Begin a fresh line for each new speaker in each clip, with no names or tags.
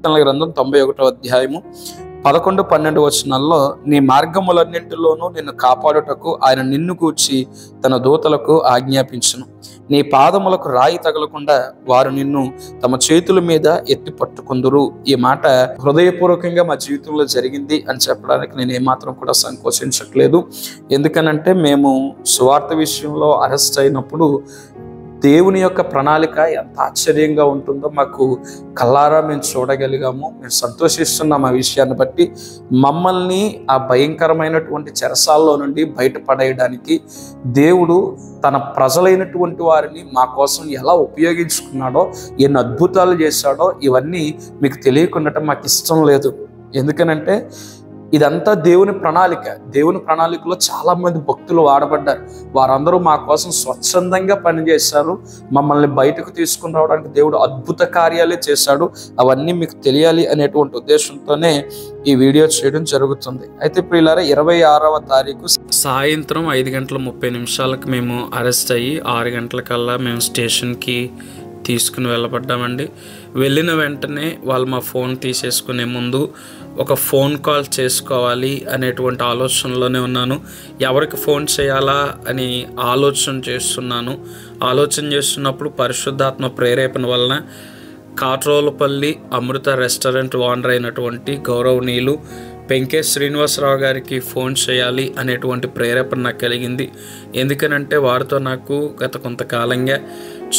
కీర్తనల గ్రంథం 91వ అధ్యాయము 11-12 వచనాల్లో, నీ మార్గములన్నింటిలోనూ నిన్ను కాపాడుటకు ఆయన నిన్ను గూర్చి తన దూతలకు ఆజ్ఞాపించును. నీ పాదములకు రాయి తగలకుండా వారు నిన్ను తమ చేతుల మీద ఎత్తి పట్టుకుందురు. ఈ మాట హృదయపూర్వకంగా మా జీవితంలో జరిగింది అని చెప్పడానికి నేను ఏమాత్రం కూడా సంకోచించట్లేదు. ఎందుకనంటే మేము సువార్త విషయంలో అరెస్ట్ అయినప్పుడు దేవుని యొక్క ప్రణాళిక ఎంత ఆశ్చర్యంగా ఉంటుందో మాకు కళ్ళారా మేము చూడగలిగాము. మేము సంతోషిస్తున్నాం ఆ విషయాన్ని బట్టి. మమ్మల్ని ఆ భయంకరమైనటువంటి చెరసాల్లో నుండి బయటపడేయడానికి దేవుడు తన ప్రజలైనటువంటి వారిని మా కోసం ఎలా ఉపయోగించుకున్నాడో, ఎన్ని అద్భుతాలు చేశాడో ఇవన్నీ మీకు తెలియకుండా మాకు ఇష్టం లేదు. ఎందుకనంటే ఇదంతా దేవుని ప్రణాళిక. దేవుని ప్రణాళికలో చాలా మంది భక్తులు వాడబడ్డారు. వారందరూ మా కోసం స్వచ్ఛందంగా పనిచేశారు. మమ్మల్ని బయటకు తీసుకుని రావడానికి దేవుడు అద్భుత కార్యాలే చేశాడు. అవన్నీ మీకు తెలియాలి అనేటువంటి ఉద్దేశంతోనే ఈ వీడియో చేయడం జరుగుతుంది. అయితే ప్రియులారా, 26వ తారీఖు సాయంత్రం 5:30 మేము అరెస్ట్ అయ్యి 6 గంటలకల్లా మేము స్టేషన్కి తీసుకుని వెళ్ళబడ్డామండి. వెళ్ళిన వెంటనే వాళ్ళు మా ఫోన్ తీసేసుకునే ముందు ఒక ఫోన్ కాల్ చేసుకోవాలి అనేటువంటి ఆలోచనలోనే ఉన్నాను. ఎవరికి ఫోన్ చేయాలా అని ఆలోచన చేస్తున్నప్పుడు పరిశుద్ధాత్మ ప్రేరేపణ వలన కాట్రోలపల్లి అమృత రెస్టారెంట్ ఓనర్ అయినటువంటి గౌరవనీయులు పెంకే శ్రీనివాసరావు గారికి ఫోన్ చేయాలి అనేటువంటి ప్రేరేపణ నాకు కలిగింది. ఎందుకనంటే వారితో నాకు గత కొంతకాలంగా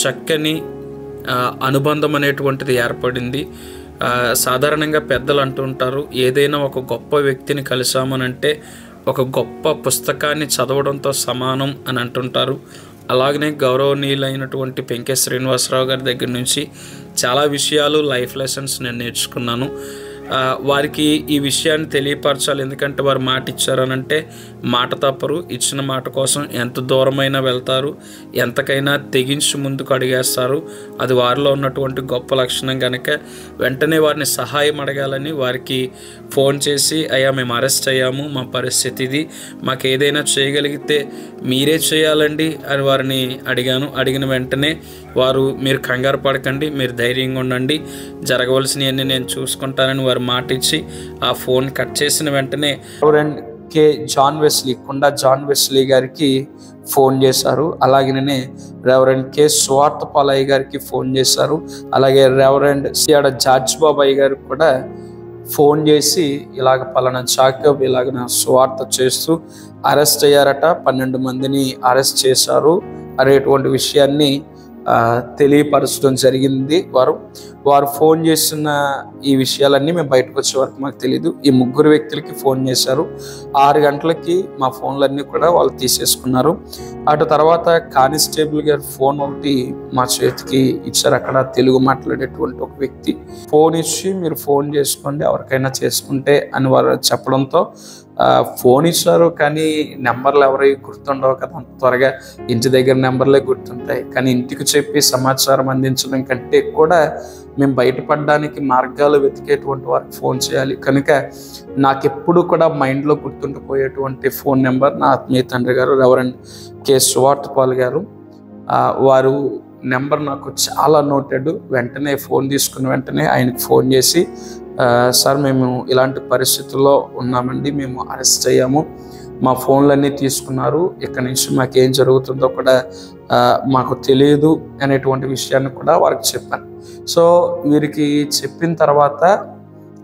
చక్కని అనుబంధం అనేటువంటిది ఏర్పడింది. సాధారణంగా పెద్దలు అంటుంటారు, ఏదైనా ఒక గొప్ప వ్యక్తిని కలిసామనంటే ఒక గొప్ప పుస్తకాన్ని చదవడంతో సమానం అని అంటుంటారు. అలాగనే గౌరవనీయులైనటువంటి పెంకే శ్రీనివాసరావు గారి దగ్గర నుంచి చాలా విషయాలు, లైఫ్ లెసన్స్ నేను నేర్చుకున్నాను. వారికి ఈ విషయాన్ని తెలియపరచాలి. ఎందుకంటే వారు మాట ఇచ్చారనంటే మాట తప్పరు. ఇచ్చిన మాట కోసం ఎంత దూరమైనా వెళ్తారు, ఎంతకైనా తెగించి ముందుకు అడిగేస్తారు. అది వారిలో ఉన్నటువంటి గొప్ప లక్షణం కనుక వెంటనే వారిని సహాయం అడగాలని వారికి ఫోన్ చేసి, అయ్యా మేము అరెస్ట్ అయ్యాము, మా పరిస్థితి ఇది, మాకు ఏదైనా చేయగలిగితే మీరే చేయాలండి అని వారిని అడిగాను. అడిగిన వెంటనే వారు, మీరు కంగారు పడకండి, మీరు ధైర్యంగా ఉండండి, జరగవలసినవన్నీ నేను చూసుకుంటానని వారు మాట ఇచ్చి ఆ ఫోన్ కట్ చేసిన వెంటనే రెవరెండ్ కే జాన్ వెస్లీ, కొండా జాన్ వెస్లీ గారికి ఫోన్ చేశారు. అలాగనే రెవరెండ్ కే సువార్త పాలయ్య గారికి ఫోన్ చేశారు. అలాగే రెవరెండ్ సియాడ జార్జ్ బాబాయ్ గారికి కూడా ఫోన్ చేసి, ఇలాగ పలానా జాకబ్ ఇలాగ నా సువార్త చేస్తూ అరెస్ట్ అయ్యారట, 12 మందిని అరెస్ట్ చేశారు అనేటువంటి విషయాన్ని తెలియపరచడం జరిగింది. వారు ఫోన్ చేస్తున్న ఈ విషయాలన్నీ మేము బయటకు వచ్చే వరకు మాకు తెలియదు. ఈ 3 వ్యక్తులకి ఫోన్ చేశారు. 6 గంటలకి మా ఫోన్లన్నీ కూడా వాళ్ళు తీసేసుకున్నారు. అటు తర్వాత కానిస్టేబుల్ గారి ఫోన్ ఒకటి మా చేతికి ఇచ్చారు. అక్కడ తెలుగు మాట్లాడేటువంటి ఒక వ్యక్తి ఫోన్ ఇచ్చి, మీరు ఫోన్ చేసుకోండి, ఎవరికైనా చేసుకుంటే అని వారు చెప్పడంతో ఫోన్ ఇచ్చారు. కానీ నెంబర్లు ఎవరికి గుర్తుండవు కదా, అంత త్వరగా ఇంటి దగ్గర నెంబర్లే గుర్తుంటాయి. కానీ ఇంటికి చెప్పి సమాచారం అందించడం కంటే కూడా మేము బయటపడడానికి మార్గాలు వెతికేటువంటి వారికి ఫోన్ చేయాలి. కనుక నాకెప్పుడు కూడా మైండ్లో గుర్తుండిపోయేటువంటి ఫోన్ నెంబర్ నా ఆత్మీయ తండ్రి గారు రెవరెండ్ కే సువార్త పాల్ గారు. వారు నెంబర్ నాకు చాలా నోటెడ్. వెంటనే ఫోన్ తీసుకున్న వెంటనే ఆయనకు ఫోన్ చేసి, సార్ మేము ఇలాంటి పరిస్థితుల్లో ఉన్నామండి, మేము అరెస్ట్ అయ్యాము, మా ఫోన్లన్నీ తీసుకున్నారు, ఇక్కడి నుంచి మాకేం జరుగుతుందో కూడా మాకు తెలియదు అనేటువంటి విషయాన్ని కూడా వారికి చెప్పాను. సో వీరికి చెప్పిన తర్వాత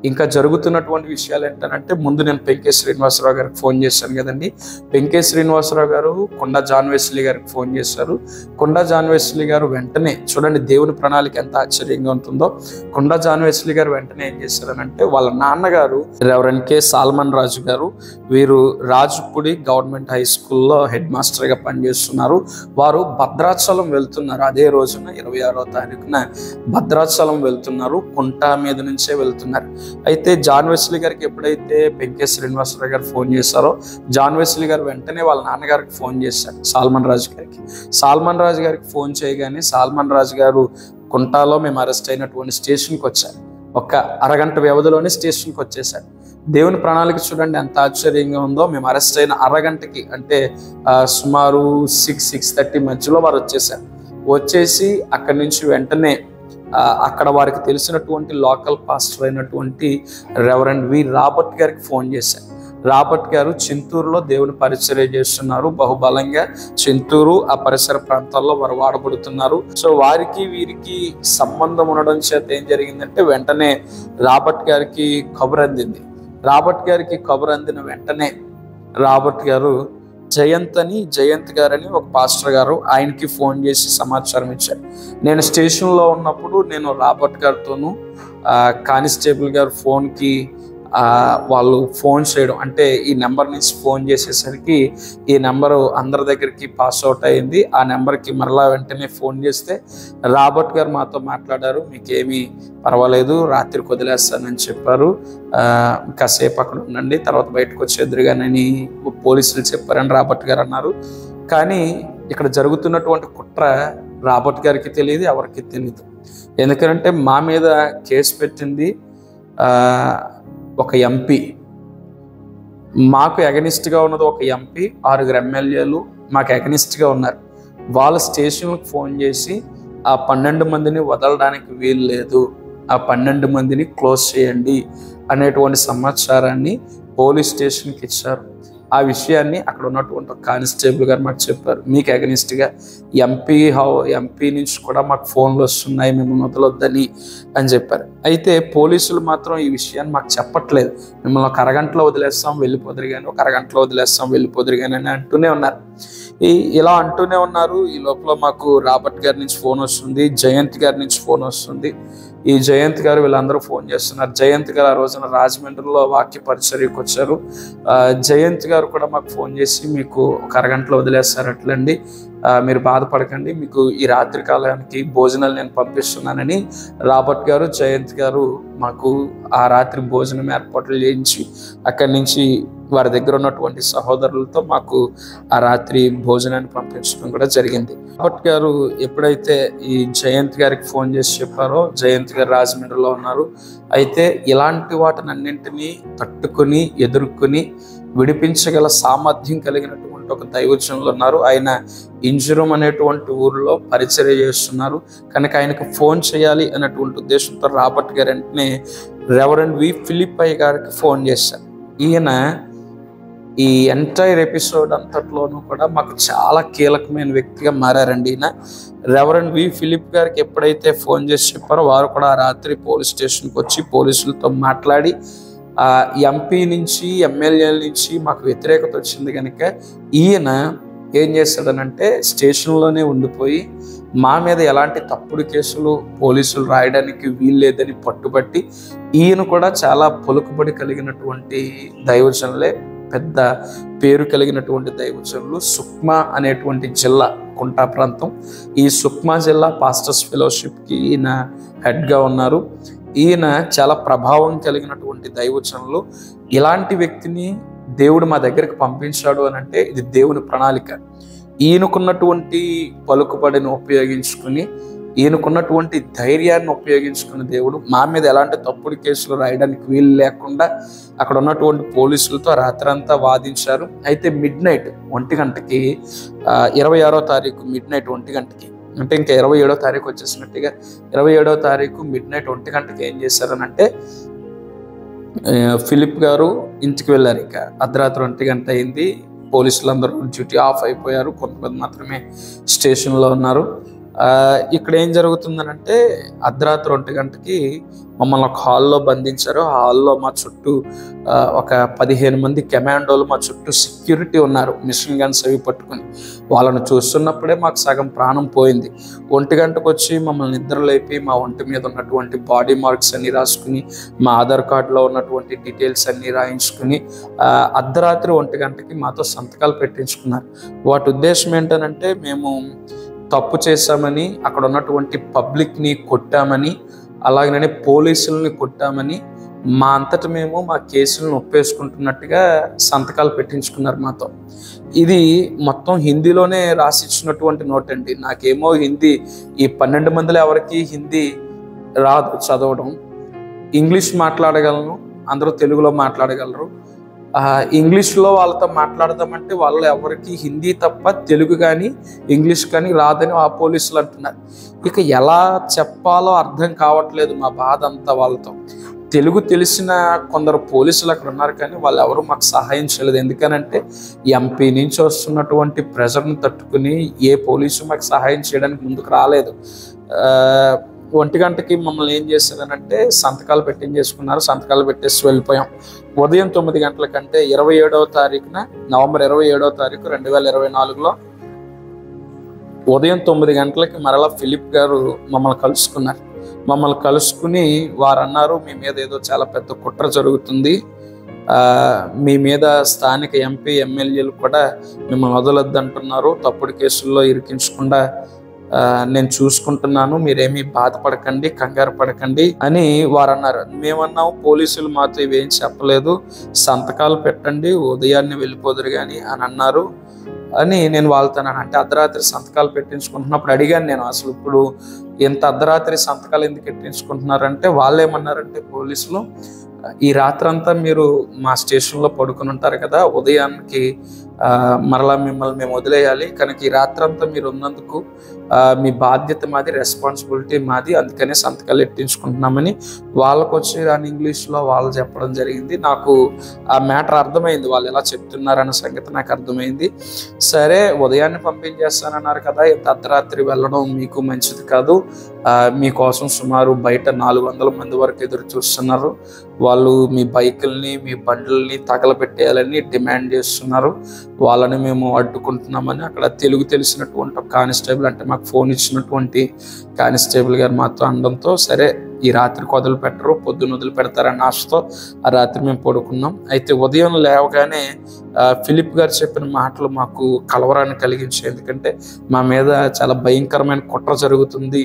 ఇంకా జరుగుతున్నటువంటి విషయాలు ఏంటంటే, ముందు నేను పెంకే శ్రీనివాసరావు గారికి ఫోన్ చేశాను కదండి. పెంకే శ్రీనివాసరావు గారు కొండా జాన్ వెస్లీ గారికి ఫోన్ చేశారు. కొండా జాన్ వెస్లీ గారు వెంటనే, చూడండి దేవుని ప్రణాళిక ఎంత ఆశ్చర్యంగా ఉంటుందో, కొండా జాన్ వెస్లీ గారు వెంటనే ఏం చేశారనంటే, వాళ్ళ నాన్నగారు రెవరెండ్ కే సాల్మన్ రాజు గారు, వీరు రాజుపూడి గవర్నమెంట్ హై స్కూల్లో హెడ్ మాస్టర్గా పనిచేస్తున్నారు. వారు భద్రాచలం వెళ్తున్నారు. అదే రోజున 26వ తారీఖున భద్రాచలం వెళ్తున్నారు. కుంట మీద నుంచే వెళ్తున్నారు. అయితే జాన్ వెస్లీ గారికి ఎప్పుడైతే పెంకే శ్రీనివాసరావు గారు ఫోన్ చేశారో, జాన్ వెస్లీ గారు వెంటనే వాళ్ళ నాన్నగారికి ఫోన్ చేశారు, సాల్మన్ రాజు గారికి. సాల్మన్ రాజు గారికి ఫోన్ చేయగానే సాల్మన్ రాజు గారు కుంటాలో మేము అరెస్ట్ అయినటువంటి స్టేషన్కి వచ్చారు. ఒక అరగంట వ్యవధిలోనే స్టేషన్కి వచ్చేసారు. దేవుని ప్రణాళిక చూడండి ఎంత ఆశ్చర్యంగా ఉందో. మేము అరెస్ట్ అయిన అరగంటకి, అంటే సుమారు 6-6:30 మధ్యలో వారు వచ్చేసారు. వచ్చేసి అక్కడి నుంచి వెంటనే అక్కడ వారికి తెలిసినటువంటి లోకల్ పాస్టర్ అయినటువంటి రెవరెండ్ వి రాబర్ట్ గారికి ఫోన్ చేశాను. రాబర్ట్ గారు చింతూరులో దేవుని పరిచర్య చేస్తున్నారు, బహుబలంగా చింతూరు ఆ పరిసర ప్రాంతాల్లో వారు వాడబడుతున్నారు. సో వారికి వీరికి సంబంధం ఉండడం చేత ఏం జరిగిందంటే వెంటనే రాబర్ట్ గారికి కబురు అందింది. రాబర్ట్ గారికి కబురు అందిన వెంటనే రాబర్ట్ గారు జయంత్ గారని ఒక పాస్టర్ గారు, ఆయనకి ఫోన్ చేసి సమాచారం ఇచ్చారు. నేను స్టేషన్లో ఉన్నప్పుడు నేను రాబర్ట్ గారితోనూ కానిస్టేబుల్ గారు ఫోన్కి వాళ్ళు ఫోన్ చేయడం, అంటే ఈ నెంబర్ నుంచి ఫోన్ చేసేసరికి ఈ నెంబరు అందరి దగ్గరికి పాస్ అవుట్ అయింది. ఆ నెంబర్కి మరలా వెంటనే ఫోన్ చేస్తే రాబర్ట్ గారు మాతో మాట్లాడారు, మీకేమీ పర్వాలేదు, రాత్రికి వదిలేస్తానని చెప్పారు, కాసేపు అక్కడ ఉండండి, తర్వాత బయటకు వచ్చేద్దరుగానని పోలీసులు చెప్పారని రాబర్ట్ గారు అన్నారు. కానీ ఇక్కడ జరుగుతున్నటువంటి కుట్ర రాబర్ట్ గారికి తెలియదు, ఎవరికి తెలియదు. ఎందుకంటే మా మీద కేసు పెట్టింది ఒక ఎంపీ, మాకు ఎగనిస్ట్గా ఉన్నది ఒక ఎంపీ, 6 ఎమ్మెల్యేలు మాకు ఎగనిస్ట్గా ఉన్నారు. వాళ్ళ స్టేషన్కి ఫోన్ చేసి ఆ 12 మందిని వదలడానికి వీలు లేదు, ఆ 12 మందిని క్లోజ్ చేయండి అనేటువంటి సమాచారాన్ని పోలీస్ స్టేషన్కి ఇచ్చారు. ఆ విషయాన్ని అక్కడ ఉన్నటువంటి కానిస్టేబుల్ గారు మాకు చెప్పారు, మీకు అగనిస్ట్గా ఎంపీ నుంచి కూడా మాకు ఫోన్లు వస్తున్నాయి, మిమ్మల్ని వదలొద్దని అని చెప్పారు. అయితే పోలీసులు మాత్రం ఈ విషయాన్ని మాకు చెప్పట్లేదు, మిమ్మల్ని ఒక అరగంటలో వదిలేస్తాం వెళ్ళిపోదురు కానీ, ఒక అరగంటలో వదిలేస్తాం వెళ్ళిపోదురు కానీ అని అంటూనే ఉన్నారు. ఇలా అంటూనే ఉన్నారు. ఈ లోపల మాకు రాబర్ట్ గారి నుంచి ఫోన్ వస్తుంది, జయంత్ గారి నుంచి ఫోన్ వస్తుంది. ఈ జయంత్ గారు వీళ్ళందరూ ఫోన్ చేస్తున్నారు. జయంత్ గారు ఆ రోజున రాజమండ్రిలో వాక్య పరిచర్యకు వచ్చారు. జయంత్ గారు కూడా మాకు ఫోన్ చేసి, మీకు ఒక అరగంటలో వదిలేస్తారట్లండి, మీరు బాధపడకండి, మీకు ఈ రాత్రి కాలానికి భోజనాలు నేను పంపిస్తున్నానని రాబర్ట్ గారు జయంత్ గారు మాకు ఆ రాత్రి భోజనం ఏర్పాట్లు చేయించి అక్కడి నుంచి వారి దగ్గర ఉన్నటువంటి సహోదరులతో మాకు ఆ రాత్రి భోజనాన్ని పంపించడం కూడా జరిగింది. రాబర్ట్ గారు ఎప్పుడైతే ఈ జయంత్ గారికి ఫోన్ చేసి చెప్పారో, జయంత్ గారు రాజమండ్రిలో ఉన్నారు. అయితే ఇలాంటి వాటినన్నింటినీ తట్టుకుని ఎదుర్కొని విడిపించగల సామర్థ్యం కలిగినటువంటి ఒక దైవజనులు ఉన్నారు. ఆయన ఇంజురం అనేటువంటి ఊరిలో పరిచర్య చేస్తున్నారు. కనుక ఆయనకు ఫోన్ చేయాలి అనేటువంటి ఉద్దేశంతో రాబర్ట్ గారు వెంటనే రెవరెండ్ వి ఫిలిప్ గారికి ఫోన్ చేశారు. ఈయన ఈ ఎంటైర్ ఎపిసోడ్ అంతట్లోనూ కూడా మాకు చాలా కీలకమైన వ్యక్తిగా మారారండి. ఈయన రెవరెండ్ వి ఫిలిప్ గారికి ఎప్పుడైతే ఫోన్ చేసి చెప్పారో, వారు కూడా ఆ రాత్రి పోలీస్ స్టేషన్కి వచ్చి పోలీసులతో మాట్లాడి ఎంపీ నుంచి ఎమ్మెల్యేల నుంచి మాకు వ్యతిరేకత వచ్చింది కనుక ఈయన ఏం చేస్తాడనంటే స్టేషన్లోనే ఉండిపోయి మా మీద ఎలాంటి తప్పుడు కేసులు పోలీసులు రాయడానికి వీల్లేదని పట్టుబట్టి, ఈయన కూడా చాలా పలుకుబడి కలిగినటువంటి దైవజనులే, పెద్ద పేరు కలిగినటువంటి దైవజనులు. సుక్మా అనేటువంటి జిల్లా, కుంటా ప్రాంతం, ఈ సుక్మా జిల్లా పాస్టర్స్ ఫెలోషిప్కి ఈయన హెడ్గా ఉన్నారు. ఈయన చాలా ప్రభావం కలిగినటువంటి దైవజనులు. ఇలాంటి వ్యక్తిని దేవుడు మా దగ్గరికి పంపించాడు అని అంటే ఇది దేవుని ప్రణాళిక. ఈయనకున్నటువంటి పలుకుబడిని ఉపయోగించుకుని, ఈయనకున్నటువంటి ధైర్యాన్ని ఉపయోగించుకుని దేవుడు మా మీద ఎలాంటి తప్పుడు కేసులు రాయడానికి వీలు లేకుండా అక్కడ ఉన్నటువంటి పోలీసులతో రాత్రంతా వాదించారు. అయితే మిడ్నైట్ 1 గంటకి 26వ తారీఖు మిడ్నైట్ 1 గంటకి, అంటే ఇంకా 27వ తారీఖు వచ్చేసినట్టుగా, 27వ తారీఖు మిడ్నైట్ 1 గంటకి ఏం చేశారనంటే ఫిలిప్ గారు ఇంటికి వెళ్ళారు. ఇక అర్ధరాత్రి 1 గంట అయింది, పోలీసులందరూ డ్యూటీ ఆఫ్ అయిపోయారు, కొంతమంది మాత్రమే స్టేషన్లో ఉన్నారు. ఇక్కడ ఏం జరుగుతుందనంటే అర్ధరాత్రి 1 గంటకి మమ్మల్ని ఒక హాల్లో బంధించారు. ఆ హాల్లో మా చుట్టూ ఒక 15 మంది కమాండోలు మా చుట్టూ సెక్యూరిటీ ఉన్నారు, మిషన్ గన్స్ అవి పట్టుకుని. వాళ్ళని చూస్తున్నప్పుడే మాకు సగం ప్రాణం పోయింది. 1 గంటకు వచ్చి మమ్మల్ని నిద్రలేపి మా ఒంటి మీద ఉన్నటువంటి బాడీ మార్క్స్ అన్ని రాసుకుని, మా ఆధార్ కార్డులో ఉన్నటువంటి డీటెయిల్స్ అన్ని రాయించుకుని అర్ధరాత్రి 1 గంటకి మాతో సంతకాలు పెట్టించుకున్నారు. వాటి ఉద్దేశం ఏంటనంటే మేము తప్పు చేశామని, అక్కడ ఉన్నటువంటి పబ్లిక్ని కొట్టామని, అలాగనే పోలీసుల్ని కొట్టామని, మా అంతట మేము మా కేసులను ఒప్పేసుకుంటున్నట్టుగా సంతకాలు పెట్టించుకున్నారు మాతో. ఇది మొత్తం హిందీలోనే రాసిచ్చినటువంటి నోట్ అండి. నాకేమో హిందీ, ఈ 12 మందిలో ఎవరికి హిందీ రాదు చదవడం. ఇంగ్లీష్ మాట్లాడగలను, అందరూ తెలుగులో మాట్లాడగలరు. ఇంగ్లీష్లో వాళ్ళతో మాట్లాడదామంటే వాళ్ళు ఎవరికి హిందీ తప్ప తెలుగు కానీ ఇంగ్లీష్ కానీ రాదని ఆ పోలీసులు అంటున్నారు. ఇక ఎలా చెప్పాలో అర్థం కావట్లేదు మా బాధ అంతా వాళ్ళతో. తెలుగు తెలిసిన కొందరు పోలీసులు అక్కడ ఉన్నారు కానీ వాళ్ళు ఎవరు మాకు సహాయం చేయలేదు. ఎందుకనంటే ఎంపీ నుంచి వస్తున్నటువంటి ప్రెజర్ని తట్టుకుని ఏ పోలీసు మాకు సహాయం చేయడానికి ముందుకు రాలేదు. 1 గంటకి మమ్మల్ని ఏం చేశారనంటే సంతకాలు పెట్టించేసుకున్నారు. సంతకాలు పెట్టేసి వెళ్ళిపోయాం. ఉదయం 9 గంటలకంటే 27వ తారీఖున నవంబర్ 27వ తారీఖు 2024లో ఉదయం 9 గంటలకి మరలా ఫిలిప్ గారు మమ్మల్ని కలుసుకున్నారు. మమ్మల్ని కలుసుకుని వారు అన్నారు, మీ మీద ఏదో చాలా పెద్ద కుట్ర జరుగుతుంది, మీ మీద స్థానిక ఎంపీ ఎమ్మెల్యేలు కూడా మిమ్మల్ని వదలొద్దు అంటున్నారు, తప్పుడు కేసుల్లో ఇరికించకుండా నేను చూసుకుంటున్నాను, మీరేమీ బాధపడకండి, కంగారు పడకండి అని వారు అన్నారు. మేమన్నాం, పోలీసులు మాతో ఇవేం చెప్పలేదు, సంతకాలు పెట్టండి ఉదయాన్నే వెళ్ళిపోదురు కానీ అని అన్నారు అని నేను వాళ్ళతో అంటే అర్ధరాత్రి సంతకాలు పెట్టించుకుంటున్నప్పుడు అడిగాను నేను, అసలు ఇప్పుడు ఇంత అర్ధరాత్రి సంతకాలు ఎందుకు పెట్టించుకుంటున్నారంటే వాళ్ళు ఏమన్నారంటే పోలీసులు, ఈ రాత్రంతా మీరు మా స్టేషన్లో పడుకుని ఉంటారు కదా, ఉదయానికి మరలా మిమ్మల్ని మేము వదిలేయాలి, కనుక ఈ రాత్రంతా మీరు ఉన్నందుకు మీ బాధ్యత మాది, రెస్పాన్సిబిలిటీ మాది, అందుకనే సంతకాలు ఎట్టించుకుంటున్నామని వాళ్ళకు వచ్చి రాని ఇంగ్లీష్లో వాళ్ళు చెప్పడం జరిగింది. నాకు ఆ మ్యాటర్ అర్థమైంది, వాళ్ళు ఎలా చెప్తున్నారన్న సంగతి నాకు అర్థమైంది. సరే ఉదయాన్నే పంపించేస్తానన్నారు కదా, ఇంత అర్ధరాత్రి వెళ్ళడం మీకు మంచిది కాదు, మీకోసం సుమారు బయట 400 మంది వరకు ఎదురు చూస్తున్నారు, వాళ్ళు మీ బైకుల్ని మీ బండ్లని తగలబెట్టేయాలని డిమాండ్ చేస్తున్నారు, వాళ్ళని మేము అడ్డుకుంటున్నామని అక్కడ తెలుగు తెలిసినటువంటి ఒక కానిస్టేబుల్, అంటే మాకు ఫోన్ ఇచ్చినటువంటి కానిస్టేబుల్ గారు మాతో అనడంతో సరే ఈ రాత్రికి వదిలిపెట్టరు, పొద్దున్న వదిలిపెడతారన్న ఆశతో ఆ రాత్రి మేము పడుకున్నాం. అయితే ఉదయం లేవగానే ఫిలిప్ గారు చెప్పిన మాటలు మాకు కలవరాన్ని కలిగించాయి. ఎందుకంటే మా మీద చాలా భయంకరమైన కుట్ర జరుగుతుంది,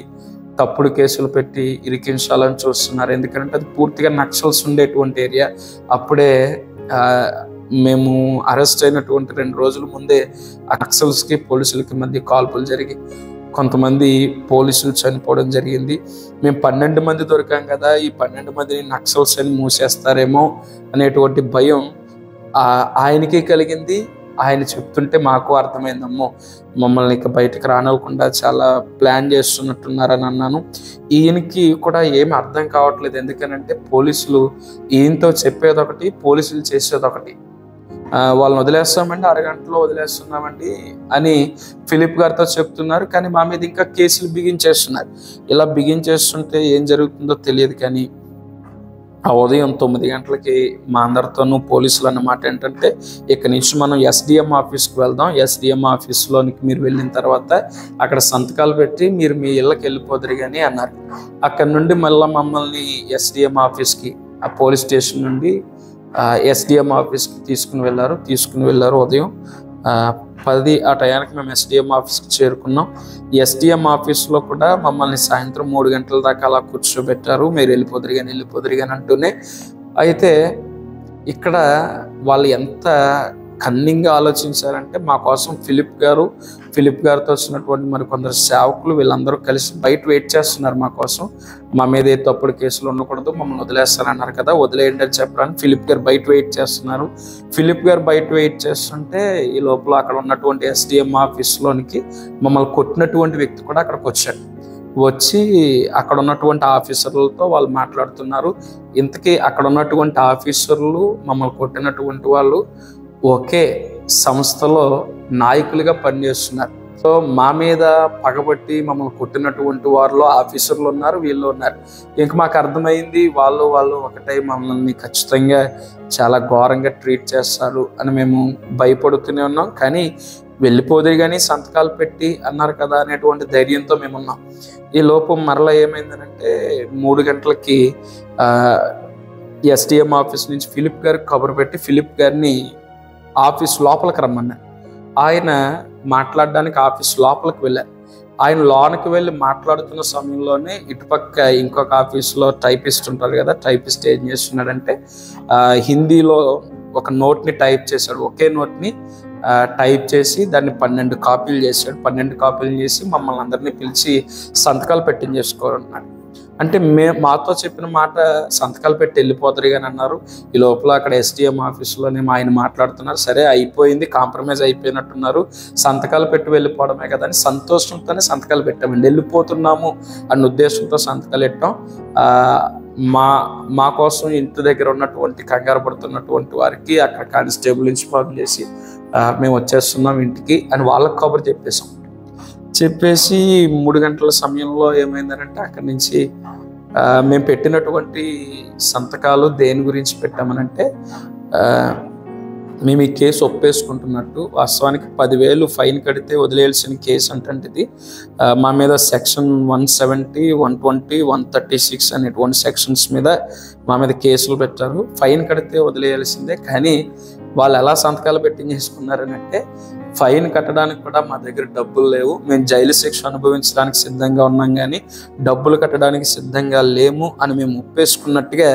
తప్పుడు కేసులు పెట్టి ఇరికించాలని చూస్తున్నారు, ఎందుకంటే అది పూర్తిగా నక్సల్స్ ఉండేటువంటి ఏరియా. అప్పుడే మేము అరెస్ట్ అయినటువంటి 2 రోజుల ముందే నక్సల్స్కి పోలీసులకి మధ్య కాల్పులు జరిగి కొంతమంది పోలీసులు చనిపోవడం జరిగింది. మేము 12 మంది దొరికాం కదా, ఈ 12 మందిని నక్సల్స్ అని మూసేస్తారేమో అనేటువంటి భయం ఆయనకి కలిగింది. ఆయన చెప్తుంటే మాకు అర్థమైందమ్మో, మమ్మల్ని ఇక బయటకు రానివ్వకుండా చాలా ప్లాన్ చేస్తున్నట్టున్నారని అన్నాను. ఈయనకి కూడా ఏమి అర్థం కావట్లేదు, ఎందుకనంటే పోలీసులు ఈయనతో చెప్పేది ఒకటి, పోలీసులు చేసేది ఒకటి. వాళ్ళని వదిలేస్తామండి, అరగంటలో వదిలేస్తున్నామండి అని ఫిలిప్ గారితో చెప్తున్నారు, కానీ మా మీద ఇంకా కేసులు బిగించేస్తున్నారు. ఇలా బిగించేస్తుంటే ఏం జరుగుతుందో తెలియదు. కానీ ఆ ఉదయం 9 గంటలకి మా అందరితోనూ పోలీసులు అన్నమాట ఏంటంటే, ఇక్కడి నుంచి మనం SDM ఆఫీస్కి వెళ్దాం, SDM ఆఫీస్లోనికి మీరు వెళ్ళిన తర్వాత అక్కడ సంతకాలు పెట్టి మీరు మీ ఇళ్ళకి వెళ్ళిపోదురు కానీ అన్నారు. అక్కడ నుండి మళ్ళీ మమ్మల్ని SDM ఆఫీస్కి, ఆ పోలీస్ స్టేషన్ నుండి SDM ఆఫీస్కి తీసుకుని వెళ్ళారు. ఉదయం 10 ఆ టయానికి మేము SDM ఆఫీస్కి చేరుకున్నాం. SDM ఆఫీస్లో కూడా మమ్మల్ని సాయంత్రం 3 గంటల దాకా అలా కూర్చోబెట్టారు, మీరు వెళ్ళిపోదురు కానీ అంటూనే. అయితే ఇక్కడ వాళ్ళు ఎంత కన్నింగ్గా ఆలోచించారంటే, మా కోసం ఫిలిప్ గారితో వచ్చినటువంటి మరి కొందరు సేవకులు వీళ్ళందరూ కలిసి బయట వెయిట్ చేస్తున్నారు మా కోసం. మా మీద ఏ తప్పుడు కేసులు ఉండకూడదు, మమ్మల్ని వదిలేస్తారన్నారు కదా, వదిలేయండి అని చెప్పడానికి ఫిలిప్ గారు బయట వెయిట్ చేస్తున్నారు. ఫిలిప్ గారు బయట వెయిట్ చేస్తుంటే ఈ లోపల అక్కడ ఉన్నటువంటి SDM ఆఫీస్లోనికి మమ్మల్ని కొట్టినటువంటి వ్యక్తి కూడా అక్కడికి వచ్చాడు. వచ్చి అక్కడ ఉన్నటువంటి ఆఫీసర్లతో వాళ్ళు మాట్లాడుతున్నారు. ఇంతకీ అక్కడ ఉన్నటువంటి ఆఫీసర్లు మమ్మల్ని కొట్టినటువంటి వాళ్ళు ఒకే సంస్థలో నాయకులుగా పనిచేస్తున్నారు. సో మా మీద పగబట్టి మమ్మల్ని కొట్టినటువంటి వారిలో ఆఫీసర్లు ఉన్నారు, వీళ్ళు ఉన్నారు. ఇంక మాకు అర్థమైంది, వాళ్ళు ఒకటే మమ్మల్ని ఖచ్చితంగా చాలా ఘోరంగా ట్రీట్ చేస్తారు అని మేము భయపడుతూనే ఉన్నాం. కానీ వెళ్ళిపోదే కానీ సంతకాలు పెట్టి అన్నారు కదా అనేటువంటి ధైర్యంతో మేము ఉన్నాం. ఈ లోపు మరలా ఏమైందనంటే 3 గంటలకి SDM ఆఫీస్ నుంచి ఫిలిప్ గారికి కబురు పెట్టి ఫిలిప్ గారిని ఆఫీస్ లోపలికి రమ్మన్నారు. ఆయన మాట్లాడడానికి ఆఫీస్ లోపలికి వెళ్ళారు. ఆయన లోనికి వెళ్ళి మాట్లాడుతున్న సమయంలోనే ఇటుపక్క ఇంకొక ఆఫీస్లో టైపిస్ట్ ఉంటారు కదా, టైపిస్ట్ ఏం చేస్తున్నాడంటే హిందీలో ఒక నోట్ని టైప్ చేశాడు. ఒకే నోట్ని టైప్ చేసి దాన్ని 12 కాపీలు చేశాడు. 12 కాపీలు చేసి మమ్మల్ని అందరినీ పిలిచి సంతకాలు పెట్టించేసుకోవాలన్నాడు. అంటే మాతో చెప్పిన మాట సంతకాలు పెట్టి వెళ్ళిపోతారు కానీ అన్నారు. ఈ లోపల అక్కడ ఎస్డిఎం ఆఫీస్లోనే ఆయన మాట్లాడుతున్నారు. సరే అయిపోయింది, కాంప్రమైజ్ అయిపోయినట్టున్నారు, సంతకాలు పెట్టి వెళ్ళిపోవడమే కదా అని సంతోషంతోనే సంతకాలు పెట్టామండి. వెళ్ళిపోతున్నాము అన్న ఉద్దేశంతో సంతకాలు పెట్టాం. మా కోసం ఇంటి దగ్గర ఉన్నటువంటి కంగారు పడుతున్నటువంటి వారికి అక్కడ కానిస్టేబుల్ ఇన్ఫార్మ్ చేసి మేము వచ్చేస్తున్నాం ఇంటికి అని వాళ్ళకి కబురు చెప్పేసి 3 గంటల సమయంలో ఏమైందనంటే అక్కడి నుంచి మేము పెట్టినటువంటి సంతకాలు దేని గురించి పెట్టామనంటే మేము ఈ కేసు ఒప్పేసుకుంటున్నట్టు, వాస్తవానికి 10,000 ఫైన్ కడితే వదిలేయాల్సిన కేసు అంటే ఇది మా మీద సెక్షన్ 170, 120, 136 అనేటువంటి సెక్షన్స్ మీద మా మీద కేసులు పెట్టారు. ఫైన్ కడితే వదిలేయాల్సిందే. కానీ వాళ్ళు ఎలా సంతకాలు పెట్టించేసుకున్నారనంటే ఫైన్ కట్టడానికి కూడా మా దగ్గర డబ్బులు లేవు, మేము జైలు శిక్ష అనుభవించడానికి సిద్ధంగా ఉన్నాం కానీ డబ్బులు కట్టడానికి సిద్ధంగా లేము అని మేము ఒప్పేసుకున్నట్టుగా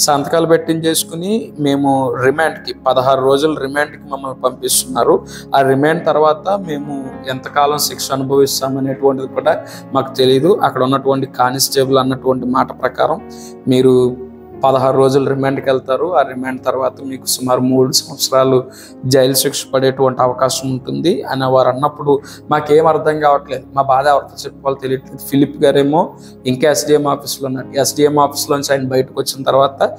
సంతకాలు పెట్టించేసుకుని మేము రిమాండ్కి 16 రోజులు రిమాండ్కి మమ్మల్ని పంపిస్తున్నారు. ఆ రిమాండ్ తర్వాత మేము ఎంతకాలం శిక్ష అనుభవిస్తామనేటువంటిది కూడా మాకు తెలియదు. అక్కడ ఉన్నటువంటి కానిస్టేబుల్ అన్నటువంటి మాట ప్రకారం మీరు 16 రోజులు రిమాండ్కి వెళ్తారు, ఆ రిమాండ్ తర్వాత మీకు సుమారు 3 సంవత్సరాలు జైలు శిక్ష పడేటువంటి అవకాశం ఉంటుంది అని వారు అన్నప్పుడు మాకేం అర్థం కావట్లేదు. మా బాధ ఎవరితో చెప్పుకోవాలో తెలియట్లేదు. ఫిలిప్ గారేమో ఇంకా ఎస్డిఎం ఆఫీస్లో ఉన్నారు. ఎస్డిఎం ఆఫీస్లోంచి ఆయన బయటకు వచ్చిన తర్వాత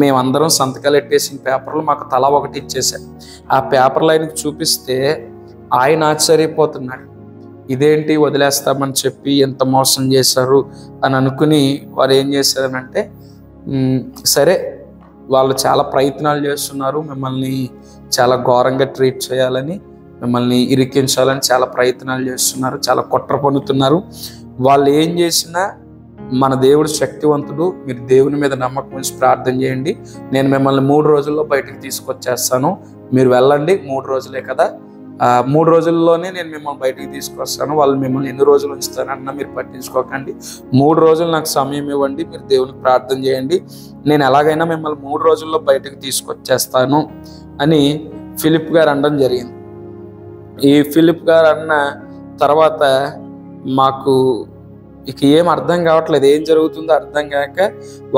మేమందరం సంతకాలు పెట్టేసిన పేపర్లు మాకు తలా ఒకటి ఇచ్చేసారు. ఆ పేపర్లు ఆయనకు చూపిస్తే ఆయన ఆశ్చర్యపోతున్నాడు. ఇదేంటి వదిలేస్తామని చెప్పి ఎంత మోసం చేశారు అని అనుకుని వారు ఏం చేశారనంటే సరే వాళ్ళు చాలా ప్రయత్నాలు చేస్తున్నారు, మిమ్మల్ని చాలా ఘోరంగా ట్రీట్ చేయాలని, మిమ్మల్ని ఇరికించాలని చాలా ప్రయత్నాలు చేస్తున్నారు, చాలా కుట్ర పన్నుతున్నారు. వాళ్ళు ఏం చేసినా మన దేవుడు శక్తివంతుడు, మీరు దేవుని మీద నమ్మకం ఉంచి ప్రార్థన చేయండి, నేను మిమ్మల్ని 3 రోజుల్లో బయటకు తీసుకొచ్చేస్తాను, మీరు వెళ్ళండి, 3 రోజులే కదా, 3 రోజుల్లోనే నేను మిమ్మల్ని బయటకు తీసుకొస్తాను, వాళ్ళు మిమ్మల్ని ఎన్ని రోజులు ఉంచుతానన్నా మీరు పట్టించుకోకండి, 3 రోజులు నాకు సమయం ఇవ్వండి, మీరు దేవునికి ప్రార్థన చేయండి, నేను ఎలాగైనా మిమ్మల్ని 3 రోజుల్లో బయటకు తీసుకొచ్చేస్తాను అని ఫిలిప్ గారు అనడం జరిగింది. ఈ ఫిలిప్ గారు అన్న తర్వాత మాకు ఇక ఏం అర్థం కావట్లేదు, ఏం జరుగుతుందో అర్థం కాక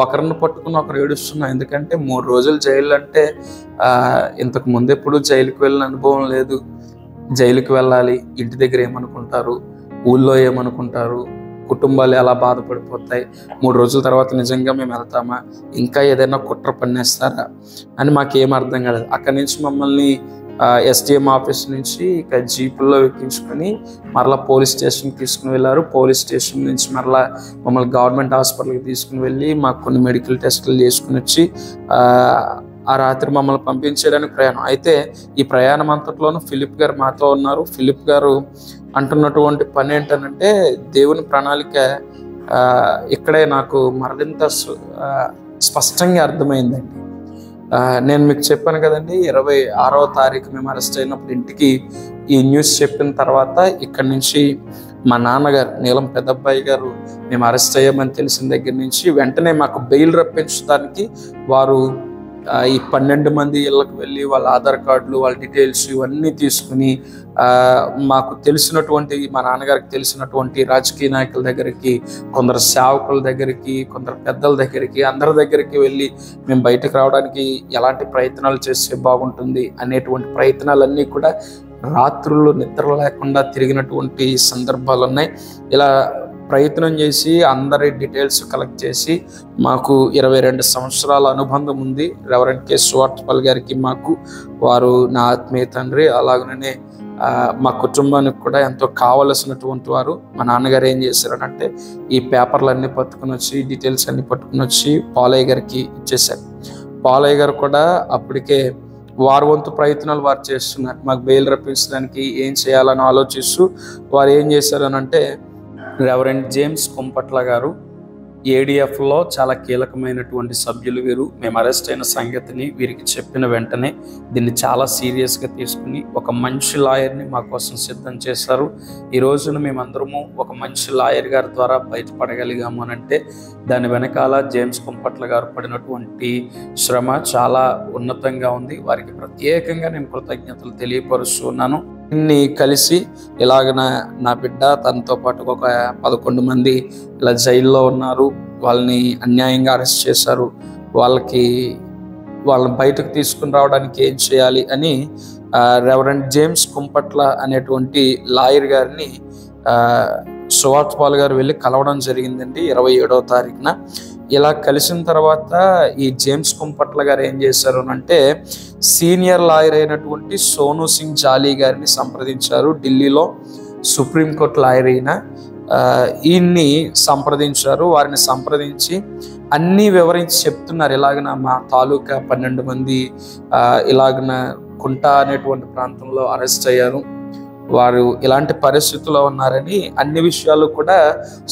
ఒకరిని పట్టుకుని ఒకరు ఏడుస్తున్నాం. ఎందుకంటే 3 రోజులు జైలు అంటే ఇంతకు ముందు ఎప్పుడు జైలుకి వెళ్ళిన అనుభవం లేదు. జైలుకి వెళ్ళాలి, ఇంటి దగ్గర ఏమనుకుంటారు, ఊళ్ళో ఏమనుకుంటారు, కుటుంబాలు ఎలా బాధపడిపోతాయి, 3 రోజుల తర్వాత నిజంగా మేము వెళ్తామా, ఇంకా ఏదైనా కుట్ర పన్నేస్తారా అని మాకేం అర్థం కాలేదు. అక్కడి నుంచి మమ్మల్ని ఎస్డిఎం ఆఫీస్ నుంచి ఇక జీపుల్లో ఎక్కించుకొని మరలా పోలీస్ స్టేషన్కి తీసుకుని వెళ్ళారు. పోలీస్ స్టేషన్ నుంచి మరలా మమ్మల్ని గవర్నమెంట్ హాస్పిటల్కి తీసుకుని వెళ్ళి మాకు కొన్ని మెడికల్ టెస్టులు చేసుకుని వచ్చి ఆ రాత్రి మమ్మల్ని పంపించేయడానికి ప్రయాణం. అయితే ఈ ప్రయాణం అంతట్లోనూ ఫిలిప్ గారు మాతో ఉన్నారు. ఫిలిప్ గారు అంటున్నటువంటి పని ఏంటనంటే దేవుని ప్రణాళిక ఇక్కడే నాకు మరింత స్పష్టంగా అర్థమైందండి. నేను మీకు చెప్పాను కదండి, 26వ తారీఖు మేము అరెస్ట్ అయినప్పుడు ఇంటికి ఈ న్యూస్ చెప్పిన తర్వాత ఇక్కడి నుంచి మా నాన్నగారు నీలం పెద్దబ్బాయి గారు మేము అరెస్ట్ అయ్యామని తెలిసిన దగ్గర నుంచి వెంటనే మాకు బెయిల్ రప్పించడానికి వారు ఈ 12 మంది ఇళ్ళకు వెళ్ళి వాళ్ళ ఆధార్ కార్డులు, వాళ్ళ డీటెయిల్స్ ఇవన్నీ తీసుకుని మాకు తెలిసినటువంటి, మా నాన్నగారికి తెలిసినటువంటి రాజకీయ నాయకుల దగ్గరికి, కొందరు సేవకుల దగ్గరికి, కొందరు పెద్దల దగ్గరికి, అందరి దగ్గరికి వెళ్ళి మేము బయటకు రావడానికి ఎలాంటి ప్రయత్నాలు చేస్తే బాగుంటుంది అనేటువంటి ప్రయత్నాలన్నీ కూడా రాత్రుల్లో నిద్ర లేకుండా తిరిగినటువంటి సందర్భాలు ఉన్నాయి. ఇలా ప్రయత్నం చేసి అందరి డీటెయిల్స్ కలెక్ట్ చేసి మాకు 22 సంవత్సరాల అనుబంధం ఉంది రెవరెండ్ కె సువార్తపల్లి గారికి మాకు. వారు నా ఆత్మీయ తండ్రి, అలాగనే మా కుటుంబానికి కూడా ఎంతో కావలసినటువంటి వారు. మా నాన్నగారు ఏం చేశారనంటే ఈ పేపర్లన్నీ పట్టుకుని వచ్చి, డీటెయిల్స్ అన్నీ పట్టుకుని వచ్చి పాలయ్య గారికి ఇచ్చేశారు. పాలయ్య గారు కూడా అప్పటికే వారి వంతు ప్రయత్నాలు వారు చేస్తున్నారు. మాకు బెయిల్ రప్పించడానికి ఏం చేయాలని ఆలోచిస్తూ వారు ఏం చేశారనంటే రెవరెండ్ జేమ్స్ కొంపట్ల గారు ఏడిఎఫ్లో చాలా కీలకమైనటువంటి సభ్యులు వీరు. మేము అరెస్ట్ అయిన సంగతిని వీరికి చెప్పిన వెంటనే దీన్ని చాలా సీరియస్గా తీసుకుని ఒక మంచి లాయర్ని మా కోసం సిద్ధం చేశారు. ఈ రోజున మేమందరము ఒక మంచి లాయర్ గారి ద్వారా బయటపడగలిగాము అని అంటే దాని వెనకాల జేమ్స్ కొంపట్ల గారు పడినటువంటి శ్రమ చాలా ఉన్నతంగా ఉంది. వారికి ప్రత్యేకంగా నేను కృతజ్ఞతలు తెలియపరుస్తున్నాను. కలిసి ఇలాగ నా బిడ్డ తనతో పాటు ఒక 11 మంది ఇలా జైల్లో ఉన్నారు, వాళ్ళని అన్యాయంగా అరెస్ట్ చేశారు, వాళ్ళని బయటకు తీసుకుని రావడానికి ఏం చేయాలి అని రెవరెండ్ జేమ్స్ కుంపట్ల అనేటువంటి లాయర్ గారిని సువార్త పాల్ గారు వెళ్ళి కలవడం జరిగిందండి 27వ తారీఖున. ఇలా కలిసిన తర్వాత ఈ జేమ్స్ కుంపట్ల గారు ఏం చేశారు అంటే సీనియర్ లాయర్ అయినటువంటి సోను సింగ్ జాలీ గారిని సంప్రదించారు. ఢిల్లీలో సుప్రీంకోర్టు లాయర్ అయిన ఈయన్ని సంప్రదించారు. వారిని సంప్రదించి అన్నీ వివరించి చెప్తున్నారు. ఇలాగన మా తాలూకా 12 మంది ఇలాగన కుంట అనేటువంటి ప్రాంతంలో అరెస్ట్ అయ్యారు, వారు ఇలాంటి పరిస్థితుల్లో ఉన్నారని అన్ని విషయాలు కూడా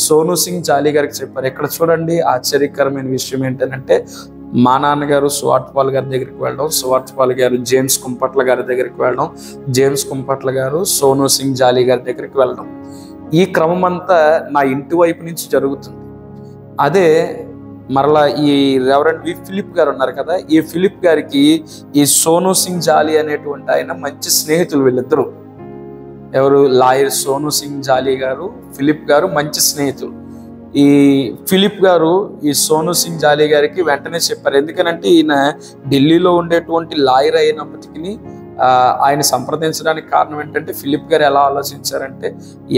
సోను సింగ్ జాలీ గారికి చెప్పారు. ఇక్కడ చూడండి ఆశ్చర్యకరమైన విషయం ఏంటంటే మా నాన్నగారు సువార్త పాల్ గారి దగ్గరికి వెళ్ళడం, సువార్త పాల్ గారు జేమ్స్ కుంపట్ల గారి దగ్గరికి వెళ్ళడం, జేమ్స్ కుంపట్ల గారు సోను సింగ్ జాలీ గారి దగ్గరికి వెళ్ళడం, ఈ క్రమం అంతా నా ఇంటి వైపు నుంచి జరుగుతుంది. అదే మరలా ఈ రెవరెండ్ ఫిలిప్ గారు ఉన్నారు కదా, ఈ ఫిలిప్ గారికి ఈ సోను సింగ్ జాలీ అనేటువంటి ఆయన మంచి స్నేహితులు. వీళ్ళిద్దరూ ఎవరు, లాయర్ సోను సింగ్ జాలీ గారు, ఫిలిప్ గారు మంచి స్నేహితులు. ఈ ఫిలిప్ గారు ఈ సోను సింగ్ జాలీ గారికి వెంటనే చెప్పారు. ఎందుకనంటే ఈయన ఢిల్లీలో ఉండేటువంటి లాయర్ అయినప్పటికీ ఆయన సంప్రదించడానికి కారణం ఏంటంటే ఫిలిప్ గారు ఎలా ఆలోచించారంటే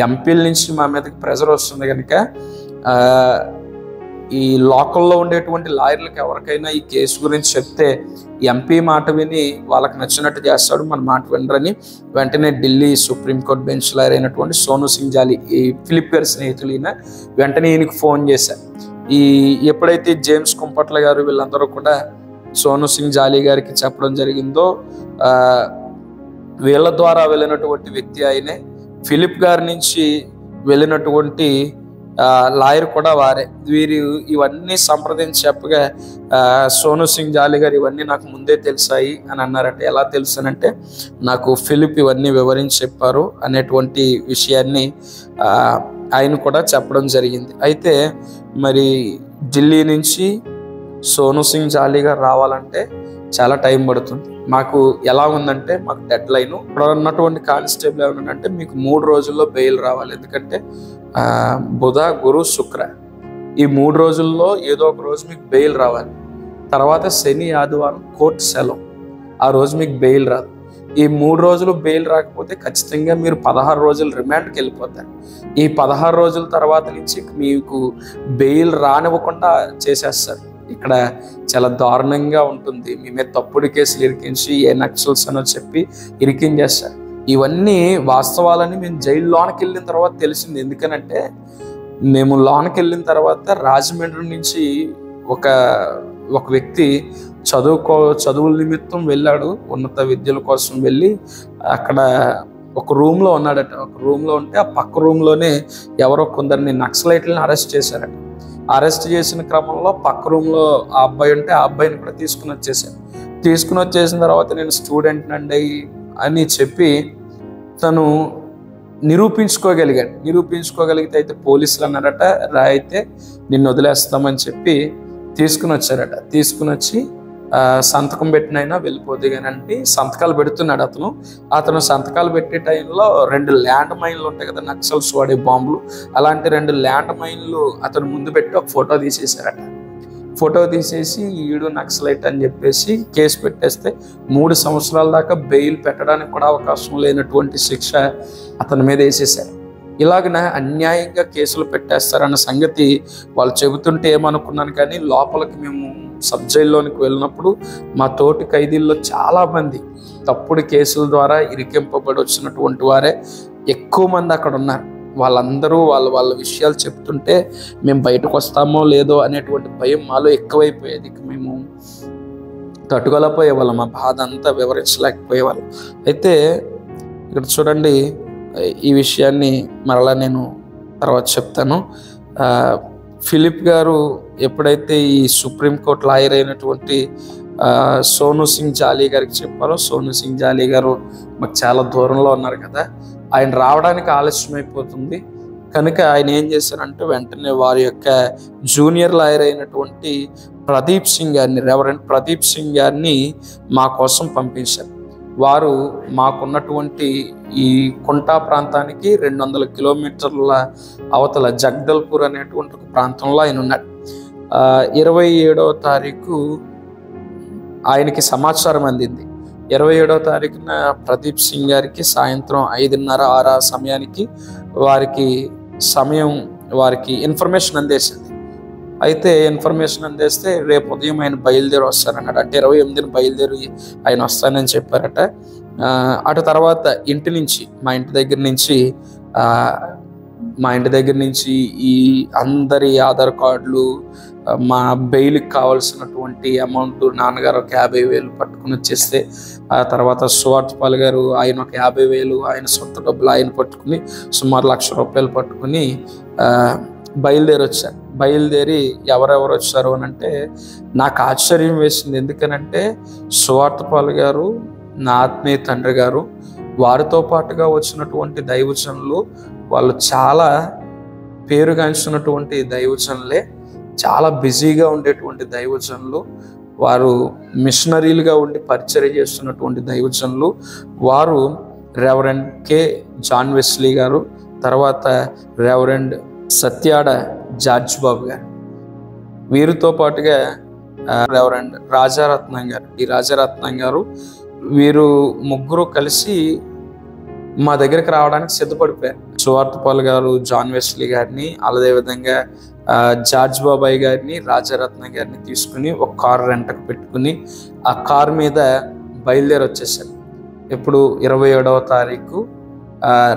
ఎంపీల నుంచి మా మీదకి ప్రెజర్ వస్తుంది కనుక ఈ లోకల్లో ఉండేటువంటి లాయర్లకు ఎవరికైనా ఈ కేసు గురించి చెప్తే ఎంపీ మాట విని వాళ్ళకి నచ్చినట్టు చేస్తాడు, మన మాట వినరని వెంటనే ఢిల్లీ సుప్రీంకోర్టు బెంచ్ లాయర్ అయినటువంటి సోను సింగ్ జాలీ, ఈ ఫిలిప్ గారి స్నేహితులు ఈయన, వెంటనే ఈయనకి ఫోన్ చేశారు. ఎప్పుడైతే జేమ్స్ కుంపట్ల గారు వీళ్ళందరూ కూడా సోను సింగ్ జాలీ గారికి చెప్పడం జరిగిందో వీళ్ళ ద్వారా వెళ్ళినటువంటి వ్యక్తి ఆయనే, ఫిలిప్ గారి నుంచి వెళ్ళినటువంటి లాయర్ కూడా వారే. వీరు ఇవన్నీ సంప్రదించి చెప్పగా సోను సింగ్ జాలీ గారు ఇవన్నీ నాకు ముందే తెలిసాయి అని అన్నారట. ఎలా తెలుసానంటే నాకు ఫిలిప్ ఇవన్నీ వివరించి చెప్పారు అనేటువంటి విషయాన్ని ఆయన కూడా చెప్పడం జరిగింది. అయితే మరి ఢిల్లీ నుంచి సోను సింగ్ జాలీ గారు రావాలంటే చాలా టైం పడుతుంది. మాకు ఎలా ఉందంటే మాకు డెడ్ లైన్, ఇప్పుడు ఉన్నటువంటి కానిస్టేబుల్ ఏమన్నాడంటే మీకు 3 రోజుల్లో బెయిల్ రావాలి. ఎందుకంటే బుధ గురు శుక్ర ఈ 3 రోజుల్లో ఏదో ఒక రోజు మీకు బెయిల్ రావాలి. తర్వాత శని ఆదివారం కోర్టు సెలవు, ఆ రోజు మీకు బెయిల్ రాదు. ఈ 3 రోజులు బెయిల్ రాకపోతే ఖచ్చితంగా మీరు 16 రోజులు రిమాండ్కి వెళ్ళిపోతారు. ఈ 16 రోజుల తర్వాత నుంచి మీకు బెయిల్ రానివ్వకుండా చేసేస్తారు. ఇక్కడ చాలా దారుణంగా ఉంటుంది. మీ మీద తప్పుడు కేసులు ఇరికించి ఏ నక్సల్స్ అనో చెప్పి ఇరికించేస్తారు. ఇవన్నీ వాస్తవాలని మేము జైలు లోనికి వెళ్ళిన తర్వాత తెలిసింది. ఎందుకనంటే మేము లోనికి వెళ్ళిన తర్వాత రాజమండ్రి నుంచి ఒక వ్యక్తి చదువుల నిమిత్తం వెళ్ళాడు, ఉన్నత విద్యల కోసం వెళ్ళి అక్కడ ఒక రూమ్లో ఉన్నాడట. ఒక రూమ్లో ఉంటే ఆ పక్క రూమ్లోనే ఎవరో కొందరిని నక్సలైట్లను అరెస్ట్ చేశారట. అరెస్ట్ చేసిన క్రమంలో పక్క రూమ్లో ఆ అబ్బాయి ఉంటే ఆ అబ్బాయిని కూడా తీసుకుని వచ్చేసిన తర్వాత నేను స్టూడెంట్ అండి అని చెప్పి తను నిరూపించుకోగలిగితే అయితే పోలీసులు అన్నారట అయితే నిన్ను వదిలేస్తామని చెప్పి తీసుకుని వచ్చారట. తీసుకుని వచ్చి సంతకం పెట్టినైనా వెళ్ళిపోతే కానీ సంతకాలు పెడుతున్నాడు అతను సంతకాలు పెట్టే టైంలో 2 ల్యాండ్ మైన్లు ఉంటాయి కదా నక్సల్స్ వాడే బాంబులు, అలాంటి 2 ల్యాండ్ మైన్లు అతను ముందు పెట్టి ఒక ఫోటో తీసేశారట. ఫోటో తీసేసి ఈడు నక్సలైట్ అని చెప్పేసి కేసు పెట్టేస్తే 3 సంవత్సరాల దాకా బెయిల్ పెట్టడానికి కూడా అవకాశం లేనటువంటి శిక్ష అతని మీద వేసేశారు. ఇలాగన అన్యాయంగా కేసులు పెట్టేస్తారన్న సంగతి వాళ్ళు చెబుతుంటే ఏమనుకున్నాను, కానీ లోపలికి మేము సబ్ జైల్లోనికి వెళ్ళినప్పుడు మా తోటి ఖైదీల్లో చాలామంది తప్పుడు కేసుల ద్వారా ఇరికింపబడి వచ్చినటువంటి వారే ఎక్కువ మంది అక్కడ ఉన్నారు. వాళ్ళందరూ వాళ్ళ విషయాలు చెప్తుంటే మేము బయటకు వస్తామో లేదో అనేటువంటి భయం మాలో ఎక్కువైపోయేది. మేము తట్టుకోలేకపోయేవాళ్ళం, మా బాధ అంతా వివరించలేకపోయేవాళ్ళం. అయితే ఇక్కడ చూడండి, ఈ విషయాన్ని మరలా నేను తర్వాత చెప్తాను. ఫిలిప్ గారు ఎప్పుడైతే ఈ సుప్రీంకోర్టు లాయర్ అయినటువంటి సోను సింగ్ జాలీ గారికి చెప్పారో, సోను సింగ్ జాలీ గారు మాకు చాలా దూరంలో ఉన్నారు కదా, ఆయన రావడానికి ఆలస్యం అయిపోతుంది కనుక ఆయన ఏం చేశారంటే వెంటనే వారి యొక్క జూనియర్ లాయర్ అయినటువంటి ప్రదీప్ సింగ్ గారిని, రెవరెండ్ ప్రదీప్ సింగ్ గారిని మా కోసం పంపించారు. వారు మాకున్నటువంటి ఈ కుంటా ప్రాంతానికి 200 కిలోమీటర్ల అవతల జగదల్పూర్ అనేటువంటి ఒక ప్రాంతంలో ఆయన ఉన్నాడు. 27వ తారీఖు ఆయనకి సమాచారం అందింది. 27వ తారీఖున ప్రదీప్ సింగ్ గారికి సాయంత్రం 5:30-6 సమయానికి వారికి ఇన్ఫర్మేషన్ అందేసింది. అయితే ఇన్ఫర్మేషన్ అందేస్తే రేపు ఉదయం ఆయన బయలుదేరి వస్తారన్నాడు. అంటే 28న బయలుదేరి ఆయన వస్తానని చెప్పారట. అటు తర్వాత మా ఇంటి దగ్గర నుంచి ఈ అందరి ఆధార్ కార్డులు, మా బెయిల్కి కావాల్సినటువంటి అమౌంట్ నాన్నగారు ఒక 50,000 పట్టుకుని వచ్చేస్తే, ఆ తర్వాత సువార్తపాల్ గారు ఆయన ఒక 50,000 ఆయన సొంత డబ్బులు ఆయన పట్టుకుని సుమారు ₹1,00,000 పట్టుకుని బయలుదేరి ఎవరెవరు వచ్చారు అని అంటే నాకు ఆశ్చర్యం వేసింది. ఎందుకనంటే సువార్తపాల్ గారు, నా ఆత్మీయ తండ్రి గారు, వారితో పాటుగా వచ్చినటువంటి దైవజనులు వాళ్ళు చాలా పేరుగాంచినటువంటి దైవజనులే, చాలా బిజీగా ఉండేటువంటి దైవజనులు, వారు మిషనరీలుగా ఉండి పరిచర్య చేస్తున్నటువంటి దైవజనులు. వారు రెవరెండ్ కె. జాన్ వెస్లీ గారు, తర్వాత రెవరెండ్ సత్యాడ జార్జ్ బాబు గారు, వీరితో పాటుగా రెవరెండ్ రాజారత్నం గారు, వీరు ముగ్గురు కలిసి మా దగ్గరికి రావడానికి సిద్ధపడిపోయారు. సువార్తపాల్ గారు జాన్ వెస్లీ గారిని, అదేవిధంగా జార్జ్ బాబాయ్ గారిని, రాజారత్నం గారిని తీసుకుని ఒక కారు రెంట్కి పెట్టుకుని ఆ కారు మీద బయలుదేరి వచ్చేసారు. ఇప్పుడు 27వ తారీఖు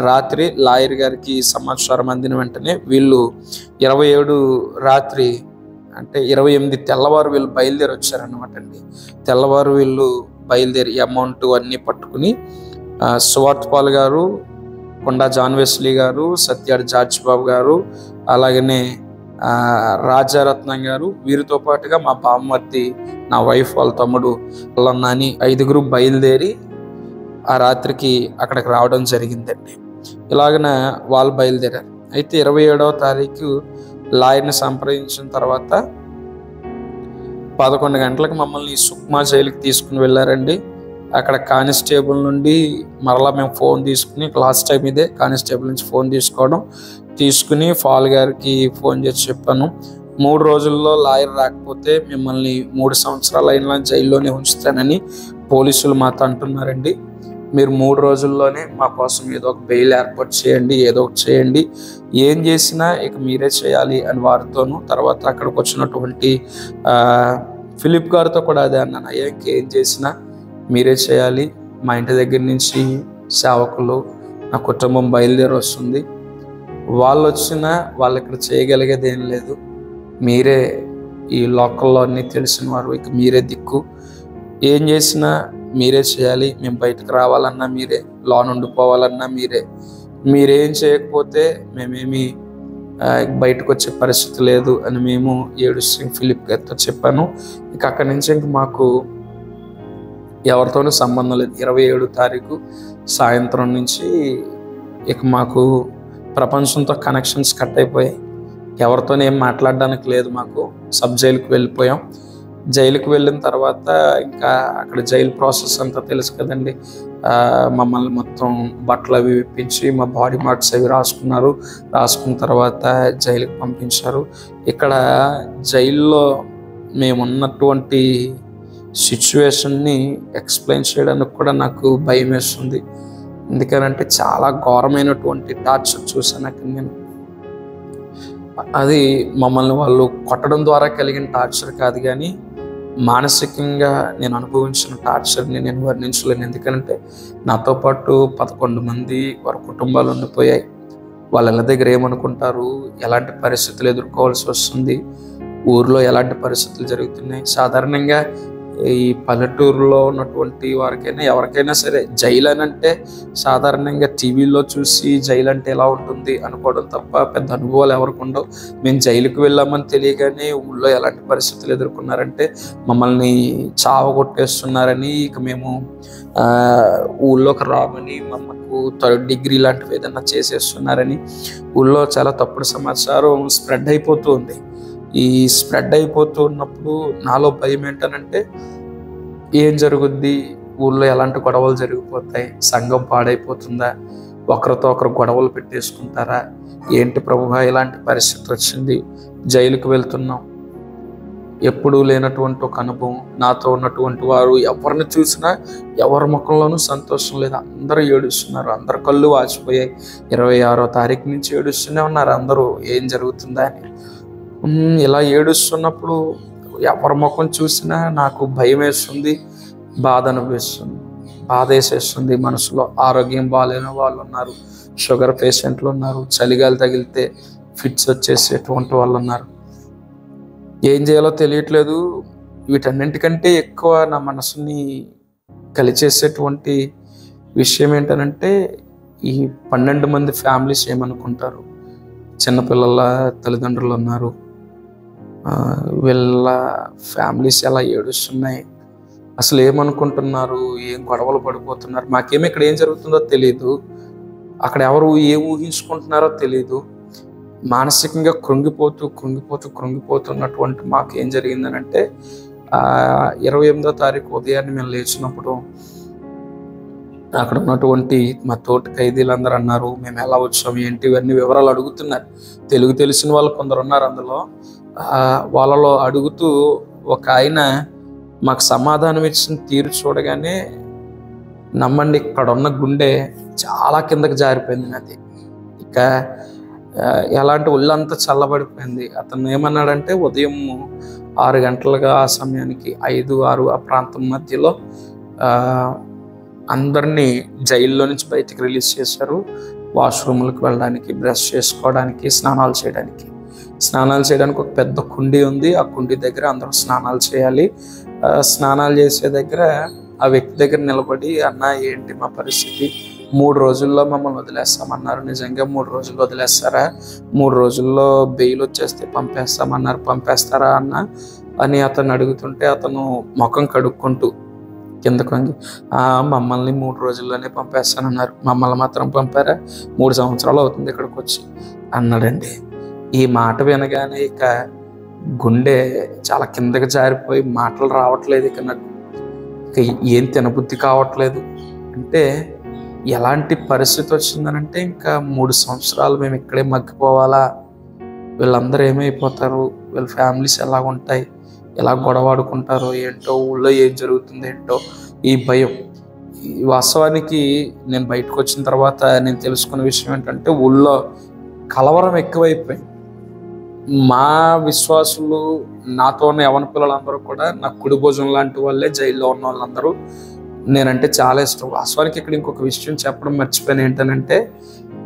రాత్రి లాయర్ గారికి సమాచారం అందిన వెంటనే వీళ్ళు 27 రాత్రి అంటే 28 తెల్లవారు వీళ్ళు బయలుదేరి వచ్చారనమాట అండి. తెల్లవారు వీళ్ళు బయలుదేరి అమౌంట్ అన్నీ పట్టుకుని సువార్తపాల్ గారు, కొండా జాన్ వెస్లీ గారు, సత్యాడు జార్జ్ బాబు గారు, అలాగనే రాజారత్నం గారు, వీరితో పాటుగా మా బామ్మర్తి, నా వైఫ్, వాళ్ళ తమ్ముడు, వాళ్ళ నాని, 5గురు బయలుదేరి ఆ రాత్రికి అక్కడికి రావడం జరిగిందండి. ఇలాగన వాళ్ళు బయలుదేరారు. అయితే 27వ తారీఖు లాయర్ని సంప్రదించిన తర్వాత 11 గంటలకు మమ్మల్ని సుక్మా జైలుకి తీసుకుని వెళ్ళారండి. అక్కడ కానిస్టేబుల్ నుండి మరలా మేము ఫోన్ తీసుకుని, లాస్ట్ టైం ఇదే కానిస్టేబుల్ నుంచి ఫోన్ తీసుకుని ఫాల్ గారికి ఫోన్ చేసి చెప్పాను, 3 రోజుల్లో లాయర్ రాకపోతే మిమ్మల్ని 3 సంవత్సరాలు అయినా జైల్లోనే ఉంచుతానని పోలీసులు మాతో అంటున్నారండి. మీరు 3 రోజుల్లోనే మా కోసం ఏదో ఒక బెయిల్ ఏర్పాటు చేయండి, ఏదో ఒకటి చేయండి, ఏం చేసినా ఇక మీరే చేయాలి అని వారితోనూ, తర్వాత అక్కడికి వచ్చినటువంటి ఫిలిప్ గారితో కూడా అదే అన్నాను, అయ్యా ఇంకేం చేసినా మీరే చేయాలి, మా ఇంటి దగ్గర నుంచి సేవకులు, నా కుటుంబం బయలుదేరి వస్తుంది, వాళ్ళు వచ్చినా వాళ్ళు ఇక్కడ చేయగలిగేది ఏం లేదు, మీరే ఈ లోకల్లో అన్నీ తెలిసిన వారు, ఇక మీరే దిక్కు, ఏం చేసినా మీరే చేయాలి, మేము బయటకు రావాలన్నా మీరే, లోన్ ఉండిపోవాలన్నా మీరేం చేయకపోతే మేమేమి బయటకు వచ్చే పరిస్థితి లేదు అని మేము ఏడుస్తూ ఫిలిప్ గారితో చెప్పాను. ఇక అక్కడి నుంచి ఇంక మాకు ఎవరితోనూ సంబంధం లేదు. 27 తారీఖు సాయంత్రం నుంచి ఇక మాకు ప్రపంచంతో కనెక్షన్స్ కట్ అయిపోయాయి. ఎవరితోనే ఏం మాట్లాడడానికి లేదు. మాకు సబ్ జైలుకి వెళ్ళిపోయాం. జైలుకి వెళ్ళిన తర్వాత ఇంకా అక్కడ జైలు ప్రాసెస్ అంతా తెలుసు కదండి. మమ్మల్ని మొత్తం బట్టలు అవి విప్పించి మా బాడీ మార్క్స్ అవి రాసుకున్న తర్వాత జైలుకి పంపించారు. ఇక్కడ జైల్లో మేమున్నటువంటి సిచ్యువేషన్ని ఎక్స్ప్లెయిన్ చేయడానికి కూడా నాకు భయం వేస్తుంది. ఎందుకనంటే చాలా ఘోరమైనటువంటి టార్చర్ చూశాను అక్కడ నేను. అది మమ్మల్ని వాళ్ళు కొట్టడం ద్వారా కలిగిన టార్చర్ కాదు, కానీ మానసికంగా నేను అనుభవించిన టార్చర్ని నేను వర్ణించలేను. ఎందుకంటే నాతో పాటు 11 మంది వారి కుటుంబాలు ఉండిపోయాయి. వాళ్ళ దగ్గర ఏమనుకుంటారు, ఎలాంటి పరిస్థితులు ఎదుర్కోవాల్సి వస్తుంది, ఊర్లో ఎలాంటి పరిస్థితులు జరుగుతున్నాయి. సాధారణంగా ఈ పల్లెటూరులో ఉన్నటువంటి వారికైనా ఎవరికైనా సరే జైలు అని అంటే సాధారణంగా టీవీలో చూసి జైలు అంటే ఎలా ఉంటుంది అనుకోవడం తప్ప పెద్ద అనుభవాలు ఎవరికి ఉండవు. మేము జైలుకి వెళ్ళామని తెలియగానే ఊళ్ళో ఎలాంటి పరిస్థితులు ఎదుర్కొన్నారంటే మమ్మల్ని చావగొట్టేస్తున్నారని, ఇక మేము ఊళ్ళోకి రామని, మమ్మకు 3rd డిగ్రీ లాంటివి ఏదన్నా చేసేస్తున్నారని ఊళ్ళో చాలా తప్పుడు సమాచారం స్ప్రెడ్ అయిపోతూ ఉంది. ఈ స్ప్రెడ్ అయిపోతూ ఉన్నప్పుడు నాలో భయం ఏంటనంటే ఏం జరుగుద్ది, ఊళ్ళో ఎలాంటి గొడవలు జరిగిపోతాయి, సంఘం పాడైపోతుందా, ఒకరితో ఒకరు గొడవలు పెట్టేసుకుంటారా, ఏంటి ప్రభువా ఇలాంటి పరిస్థితి వచ్చింది, జైలుకి వెళ్తున్నాం, ఎప్పుడూ లేనటువంటి ఒక అనుభవం, నాతో ఉన్నటువంటి వారు ఎవరిని చూసినా ఎవరి ముఖంలోనూ సంతోషం లేదు, అందరూ ఏడుస్తున్నారు, అందరు కళ్ళు వాచిపోయాయి, 26వ తారీఖు నుంచి ఏడుస్తూనే ఉన్నారు అందరూ, ఏం జరుగుతుందా అని. ఇలా ఏడుస్తున్నప్పుడు ఎవరి ముఖం చూసినా నాకు భయం వేస్తుంది, బాధ అనిపిస్తుంది, బాధ వేసేస్తుంది మనసులో. ఆరోగ్యం బాగాలేని వాళ్ళు ఉన్నారు, షుగర్ పేషెంట్లు ఉన్నారు, చలిగాలి తగిలితే ఫిట్స్ వచ్చేసేటువంటి వాళ్ళు ఉన్నారు. ఏం చేయాలో తెలియట్లేదు. వీటన్నింటికంటే ఎక్కువ నా మనసుని కలిచేసేటువంటి విషయం ఏంటనంటే ఈ 12 మంది ఫ్యామిలీస్ ఏమనుకుంటారు, చిన్నపిల్లల తల్లిదండ్రులు ఉన్నారు, వీళ్ళ ఫ్యామిలీస్ ఎలా ఏడుస్తున్నాయి, అసలు ఏమనుకుంటున్నారు, ఏం గొడవలు పడిపోతున్నారు, మాకేమో ఇక్కడ ఏం జరుగుతుందో తెలియదు, అక్కడ ఎవరు ఏం ఊహించుకుంటున్నారో తెలియదు. మానసికంగా కృంగిపోతున్నటువంటి మాకు ఏం జరిగిందనంటే 28వ తారీఖు ఉదయాన్నే మేము లేచినప్పుడు అక్కడ ఉన్నటువంటి మా తోటి ఖైదీలందరూ అన్నారు, మేము ఎలా వచ్చాము ఏంటి ఇవన్నీ వివరాలు అడుగుతున్నారు. తెలుగు తెలిసిన వాళ్ళు కొందరు ఉన్నారు అందులో. వాళ్ళలో అడుగుతూ ఒక ఆయన మాకు సమాధానం ఇచ్చిన తీరు చూడగానే నమ్మండి, ఇక్కడ ఉన్న గుండె చాలా కిందకి జారిపోయింది నాది. ఇక ఎలాంటి ఒళ్ళంతా చల్లబడిపోయింది. అతను ఏమన్నాడంటే ఉదయం 6 గంటలుగా ఆ సమయానికి 5, 6 ఆ ప్రాంతం మధ్యలో అందరినీ జైల్లో నుంచి బయటికి రిలీజ్ చేశారు. వాష్రూమ్లకు వెళ్ళడానికి, బ్రష్ చేసుకోవడానికి, స్నానాలు చేయడానికి ఒక పెద్ద కుండీ ఉంది. ఆ కుండీ దగ్గర అందరూ స్నానాలు చేయాలి. స్నానాలు చేసే దగ్గర ఆ వ్యక్తి దగ్గర నిలబడి, అన్న ఏంటి మా పరిస్థితి, 3 రోజుల్లో మమ్మల్ని వదిలేస్తామన్నారు, నిజంగా 3 రోజుల్లో వదిలేస్తారా, 3 రోజుల్లో బెయిల్ వచ్చేస్తే పంపేస్తామన్నారు, పంపేస్తారా అన్న అని అతను అడుగుతుంటే అతను ముఖం కడుక్కుంటూ కిందకు వంగి, మమ్మల్ని 3 రోజుల్లోనే పంపేస్తానన్నారు, మమ్మల్ని మాత్రం పంపారా, 3 సంవత్సరాలు అవుతుంది ఇక్కడికి వచ్చి అన్నాడండి. ఈ మాట వినగానే ఇక గుండె చాలా కిందకి జారిపోయి మాటలు రావట్లేదు, ఇక నాకు ఇక ఏం తినబుద్ధి కావట్లేదు. అంటే ఎలాంటి పరిస్థితి వచ్చిందనంటే ఇంకా 3 సంవత్సరాలు మేము ఇక్కడే మగ్గిపోవాలా, వీళ్ళందరూ ఏమైపోతారు, వీళ్ళ ఫ్యామిలీస్ ఎలా ఉంటాయి, ఎలా గొడవాడుకుంటారో ఏంటో, ఊళ్ళో ఏం జరుగుతుంది ఏంటో ఈ భయం. వాస్తవానికి నేను బయటకు వచ్చిన తర్వాత నేను తెలుసుకున్న విషయం ఏంటంటే ఊళ్ళో కలవరం ఎక్కువైపోయింది. మా విశ్వాసులు, నాతో ఉన్న యవన పిల్లలందరూ కూడా నా కుడి భోజనం లాంటి వాళ్ళే, జైల్లో ఉన్న వాళ్ళందరూ నేనంటే చాలా ఇష్టం. వాస్తవానికి ఇక్కడ ఇంకొక విషయం చెప్పడం మర్చిపోయాను, ఏంటనంటే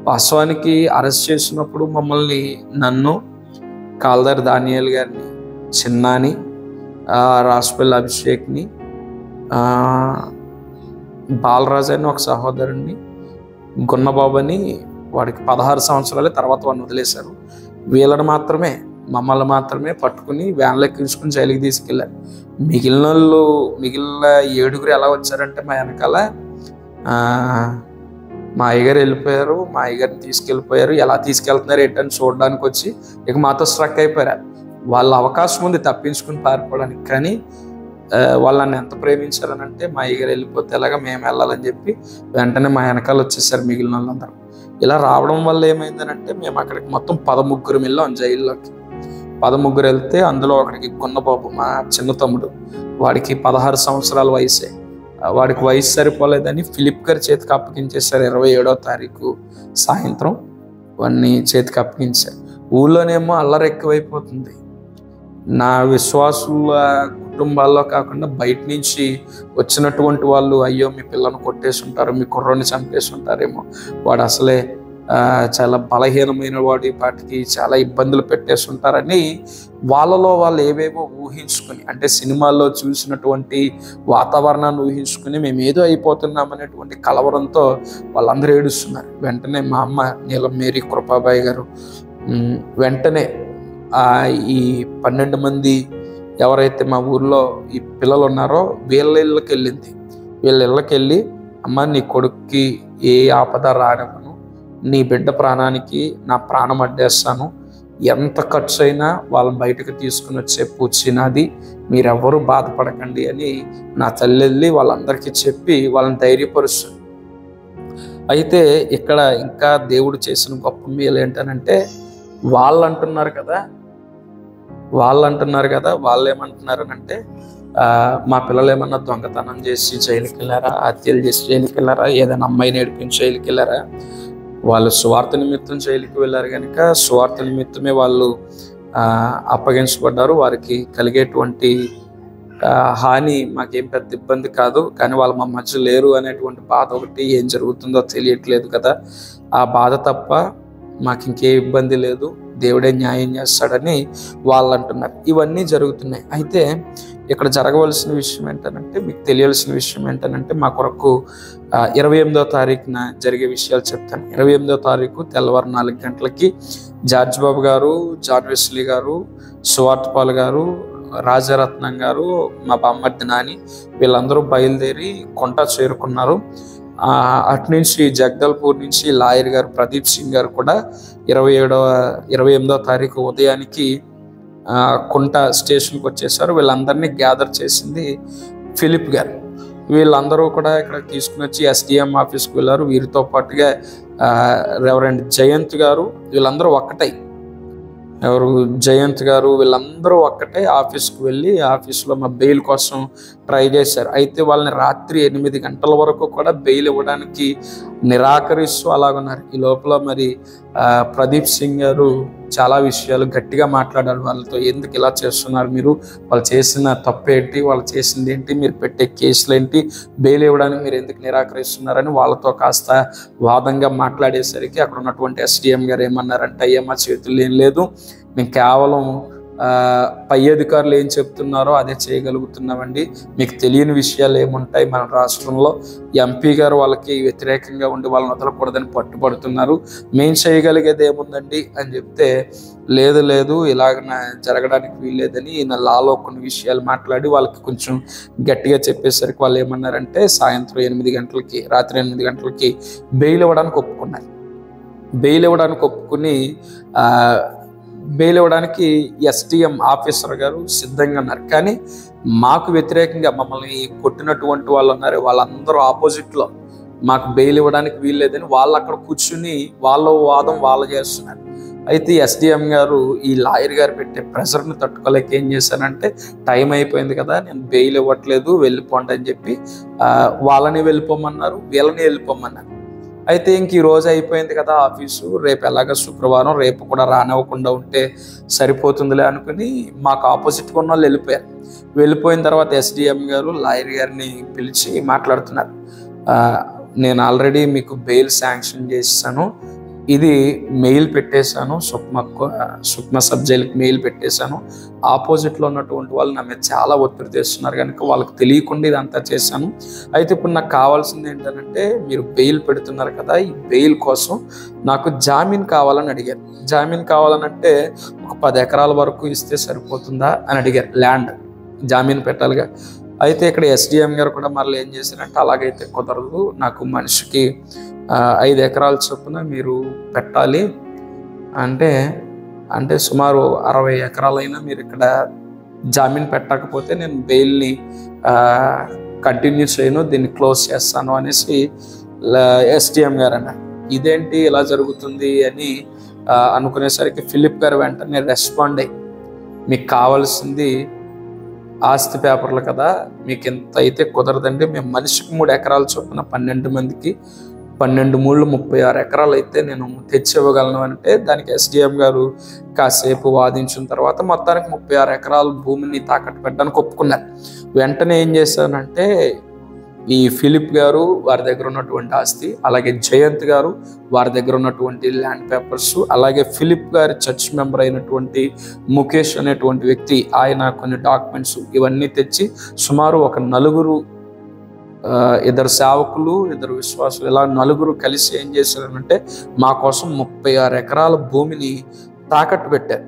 వాస్తవానికి అరెస్ట్ చేసినప్పుడు మమ్మల్ని, నన్ను, కాల్దారి దానియేల్ గారిని, చిన్నాని, రాసుపల్లి అభిషేక్ని, బాలరాజు అని ఒక సహోదరుణ్ణి, గున్నబాబుని, వాడికి 16 సంవత్సరాలే, తర్వాత వాడిని వదిలేశారు. వీళ్ళని మాత్రమే, మమ్మల్ని మాత్రమే పట్టుకుని వ్యాన్లో ఎక్కించుకుని జైలుకి తీసుకెళ్ళారు. మిగిలిన 7గురు ఎలా వచ్చారంటే మా వెనకాల మా అయ్యగారు వెళ్ళిపోయారు, మా అయ్యగారిని తీసుకెళ్ళిపోయారు, ఎలా తీసుకెళ్తున్నారు ఏంటని చూడడానికి వచ్చి ఇక మాతో స్ట్రక్ అయిపోయారు. వాళ్ళ అవకాశం ఉంది తప్పించుకుని పారిపోవడానికి, కానీ వాళ్ళని ఎంత ప్రేమించారనంటే మా అయ్యగారు వెళ్ళిపోతే ఎలాగా మేము వెళ్ళాలని చెప్పి వెంటనే మా వెనకాల వచ్చేసారు మిగిలిన వాళ్ళందరూ. ఇలా రావడం వల్ల ఏమైందనంటే మేము అక్కడికి మొత్తం 13 వెళ్ళాం జైల్లోకి. 13 వెళ్తే అందులో ఒకడికి గున్నబాబు, మా చిన్న తమ్ముడు, వాడికి 16 సంవత్సరాల వయసే. వాడికి వయసు సరిపోలేదని ఫిలిప్ గారి చేతికి అప్పగించేశారు. 27వ తారీఖు సాయంత్రం వాడిని చేతికి అప్పగించారు. ఊళ్ళోనేమో అల్లరి ఎక్కువైపోతుంది. నా విశ్వాసుల కుటుంబాల్లో కాకుండా బయట నుంచి వచ్చినటువంటి వాళ్ళు, అయ్యో మీ పిల్లను కొట్టేసి ఉంటారు, మీ కుర్రోని చంపేసి ఉంటారేమో, వాడు అసలే చాలా బలహీనమైన వాడు, వాటికి చాలా ఇబ్బందులు పెట్టేసి ఉంటారని వాళ్ళలో వాళ్ళు ఏవేవో ఊహించుకుని, అంటే సినిమాల్లో చూసినటువంటి వాతావరణాన్ని ఊహించుకుని మేము ఏదో అయిపోతున్నాం అనేటువంటి కలవరంతో వాళ్ళందరూ ఏడుస్తున్నారు. వెంటనే మా అమ్మ నీలం మేరీ కృపాబాయి గారు వెంటనే ఈ 12 మంది ఎవరైతే మా ఊర్లో ఈ పిల్లలు ఉన్నారో వీళ్ళ ఇళ్ళకి వెళ్ళింది. వీళ్ళ ఇళ్ళకి వెళ్ళి, అమ్మ నీ కొడుక్కి ఏ ఆపద రానివ్వను, నీ బిడ్డ ప్రాణానికి నా ప్రాణం అడ్డేస్తాను, ఎంత ఖర్చు అయినా వాళ్ళని బయటకు తీసుకుని వచ్చే పూచి నాది, మీరెవ్వరూ బాధపడకండి అని నా తల్లి వెళ్ళి వాళ్ళందరికీ చెప్పి వాళ్ళని ధైర్యపరుస్తుంది. అయితే ఇక్కడ ఇంకా దేవుడు చేసిన గొప్ప మేలు ఏంటనంటే, వాళ్ళు అంటున్నారు కదా, వాళ్ళు ఏమంటున్నారనంటే, మా పిల్లలు ఏమన్నా దొంగతనం చేసి జైలుకి వెళ్ళారా, హత్యలు చేసి జైలుకి వెళ్ళారా, ఏదైనా అమ్మాయిని ఏడిపించి జైలుకి వెళ్ళారా? వాళ్ళు సువార్త నిమిత్తం జైలుకి వెళ్ళారు కనుక సువార్త నిమిత్తమే వాళ్ళు అప్పగించబడ్డారు. వారికి కలిగేటువంటి హాని మాకేం పెద్ద ఇబ్బంది కాదు, కానీ వాళ్ళు మా మధ్య లేరు అనేటువంటి బాధ ఒకటి, ఏం జరుగుతుందో తెలియట్లేదు కదా, ఆ బాధ తప్ప మాకు ఇంకే ఇబ్బంది లేదు, దేవుడే న్యాయం చేస్తాడని వాళ్ళు అంటున్నారు. ఇవన్నీ జరుగుతున్నాయి. అయితే ఇక్కడ జరగవలసిన విషయం ఏంటనంటే, మీకు తెలియాల్సిన విషయం ఏంటనంటే, మా కొరకు 28వ తారీఖున జరిగే విషయాలు చెప్తాను. 28వ తారీఖు తెల్లవారు 4 గంటలకి జార్జ్ బాబు గారు, జాన్ వెస్లీ గారు, సువార్త పాల్ గారు, రాజారత్నం గారు, మా బామ్మర్ది నాని వీళ్ళందరూ బయలుదేరి కొంట చేరుకున్నారు. అటునుంచి జగదల్పూర్ నుంచి లాయర్ గారు ప్రదీప్ సింగ్ గారు కూడా 28వ తారీఖు ఉదయానికి కుంట స్టేషన్కి వచ్చేసారు. వీళ్ళందరినీ గ్యాదర్ చేసింది ఫిలిప్ గారు. వీళ్ళందరూ కూడా ఇక్కడ తీసుకుని వచ్చి SDM ఆఫీస్కి వెళ్ళారు. వీరితో పాటుగా రెవరెండ్ జయంత్ గారు, వీళ్ళందరూ ఒక్కటై, జయంత్ గారు వీళ్ళందరూ ఒక్కటే ఆఫీస్కి వెళ్ళి ఆఫీస్లో మా బెయిల్ కోసం ట్రై చేశారు. అయితే వాళ్ళని రాత్రి 8 గంటల వరకు కూడా బెయిల్ ఇవ్వడానికి నిరాకరిస్తూ అలాగున్నారు. ఈ లోపల మరి ప్రదీప్ సింగ్ గారు చాలా విషయాలు గట్టిగా మాట్లాడారు వాళ్ళతో. ఎందుకు ఇలా చేస్తున్నారు మీరు, వాళ్ళు చేసిన తప్పేంటి, వాళ్ళు చేసింది ఏంటి, మీరు పెట్టే కేసులు ఏంటి, బెయిల్ ఇవ్వడానికి మీరు ఎందుకు నిరాకరిస్తున్నారని వాళ్ళతో కాస్త వాదంగా మాట్లాడేసరికి అక్కడ ఉన్నటువంటి SDM గారు ఏమన్నారంటే, అయ్యా మా చేతుల్లో ఏం లేదు, మేము కేవలం పై అధికారులు ఏం చెప్తున్నారో అదే చేయగలుగుతున్నామండి, మీకు తెలియని విషయాలు ఏముంటాయి, మన రాష్ట్రంలో MP గారు వాళ్ళకి వ్యతిరేకంగా ఉండి వాళ్ళని వదలకూడదని పట్టుబడుతున్నారు, మేము చేయగలిగేది ఏముందండి అని చెప్తే, లేదు ఇలాగ జరగడానికి వీల్లేదని ఈయన లాలో కొన్ని విషయాలు మాట్లాడి వాళ్ళకి కొంచెం గట్టిగా చెప్పేసరికి వాళ్ళు ఏమన్నారంటే, సాయంత్రం 8 గంటలకి, రాత్రి 8 గంటలకి బెయిల్ ఇవ్వడానికి ఒప్పుకున్నారు. బెయిల్ ఇవ్వడానికి SDM ఆఫీసర్ గారు సిద్ధంగా ఉన్నారు. కానీ మాకు వ్యతిరేకంగా మమ్మల్ని కొట్టినటువంటి వాళ్ళు ఉన్నారు, వాళ్ళందరూ ఆపోజిట్లో మాకు బెయిల్ ఇవ్వడానికి వీల్లేదని వాళ్ళు అక్కడ కూర్చుని వాళ్ళ వాదం వాళ్ళు చేస్తున్నారు. అయితే SDM గారు ఈ లాయర్ గారు పెట్టే ప్రెషర్ని తట్టుకోలేక ఏం చేశానంటే, టైం అయిపోయింది కదా, నేను బెయిల్ ఇవ్వట్లేదు, వెళ్ళిపోండి అని చెప్పి వాళ్ళని వెళ్ళిపోమన్నారు, వీళ్ళని వెళ్ళిపోమన్నారు. అయితే ఇంక ఈ రోజు అయిపోయింది కదా ఆఫీసు, రేపు ఎలాగ శుక్రవారం, రేపు కూడా రానివ్వకుండా ఉంటే సరిపోతుందిలే అనుకుని మాకు ఆపోజిట్గా ఉన్న వాళ్ళు వెళ్ళిపోయారు. వెళ్ళిపోయిన తర్వాత SDM గారు లాయర్ గారిని పిలిచి మాట్లాడుతున్నారు, నేను ఆల్రెడీ మీకు బెయిల్ శాంక్షన్ చేశాను, ఇది మెయిల్ పెట్టేశాను, సుక్మా సబ్ జైలుకి మెయిల్ పెట్టేశాను, ఆపోజిట్లో ఉన్నటువంటి వాళ్ళు నా మీద చాలా ఒత్తిడి తెస్తున్నారు కనుక వాళ్ళకి తెలియకుండా ఇదంతా చేశాను. అయితే ఇప్పుడు నాకు కావాల్సింది ఏంటంటే, మీరు బెయిల్ పెడుతున్నారు కదా, ఈ బెయిల్ కోసం నాకు జామీన్ కావాలని అడిగారు. జామీన్ కావాలనంటే ఒక 10 ఎకరాల వరకు ఇస్తే సరిపోతుందా అని అడిగారు, ల్యాండ్ జామీన్ పెట్టాలిగా. అయితే ఇక్కడ SDM గారు కూడా మళ్ళీ ఏం చేశారంటే, అలాగైతే కుదరదు, నాకు మనిషికి 5 ఎకరాల చొప్పున మీరు పెట్టాలి అంటే సుమారు 60 ఎకరాలైనా మీరు ఇక్కడ జామీన్ పెట్టకపోతే నేను బెయిల్ని కంటిన్యూ చేయను, దీన్ని క్లోజ్ చేస్తాను అనేసి SDM గారు అన్నారు. ఇదేంటి ఇలా జరుగుతుంది అని అనుకునేసరికి ఫిలిప్ గారు వెంటనే రెస్పాండ్ అయ్యి, మీకు కావాల్సింది ఆస్తి పేపర్లు కదా, మీకు ఎంత అయితే కుదరదండి, మేము మనిషికి 3 ఎకరాల చొప్పున 12 మందికి 12 3 36 ఎకరాలు అయితే నేను తెచ్చివ్వగలను అంటే, దానికి SDM గారు కాసేపు వాదించిన తర్వాత మొత్తానికి 36 ఎకరాల భూమిని తాకట్టు పెట్టడానికి ఒప్పుకున్నారు. వెంటనే ఏం చేశానంటే, ఈ ఫిలిప్ గారు వారి దగ్గర ఉన్నటువంటి ఆస్తి, అలాగే జయంత్ గారు వారి దగ్గర ఉన్నటువంటి ల్యాండ్ పేపర్స్, అలాగే ఫిలిప్ గారి చర్చ్ మెంబర్ అయినటువంటి ముఖేష్ అనేటువంటి వ్యక్తి, ఆయన కొన్ని డాక్యుమెంట్స్ ఇవన్నీ తెచ్చి సుమారు ఒక 4 2 సేవకులు 2 విశ్వాసులు ఇలా 4 కలిసి ఏం చేశారంటే, మా కోసం 36 ఎకరాల భూమిని తాకట్టు పెట్టారు,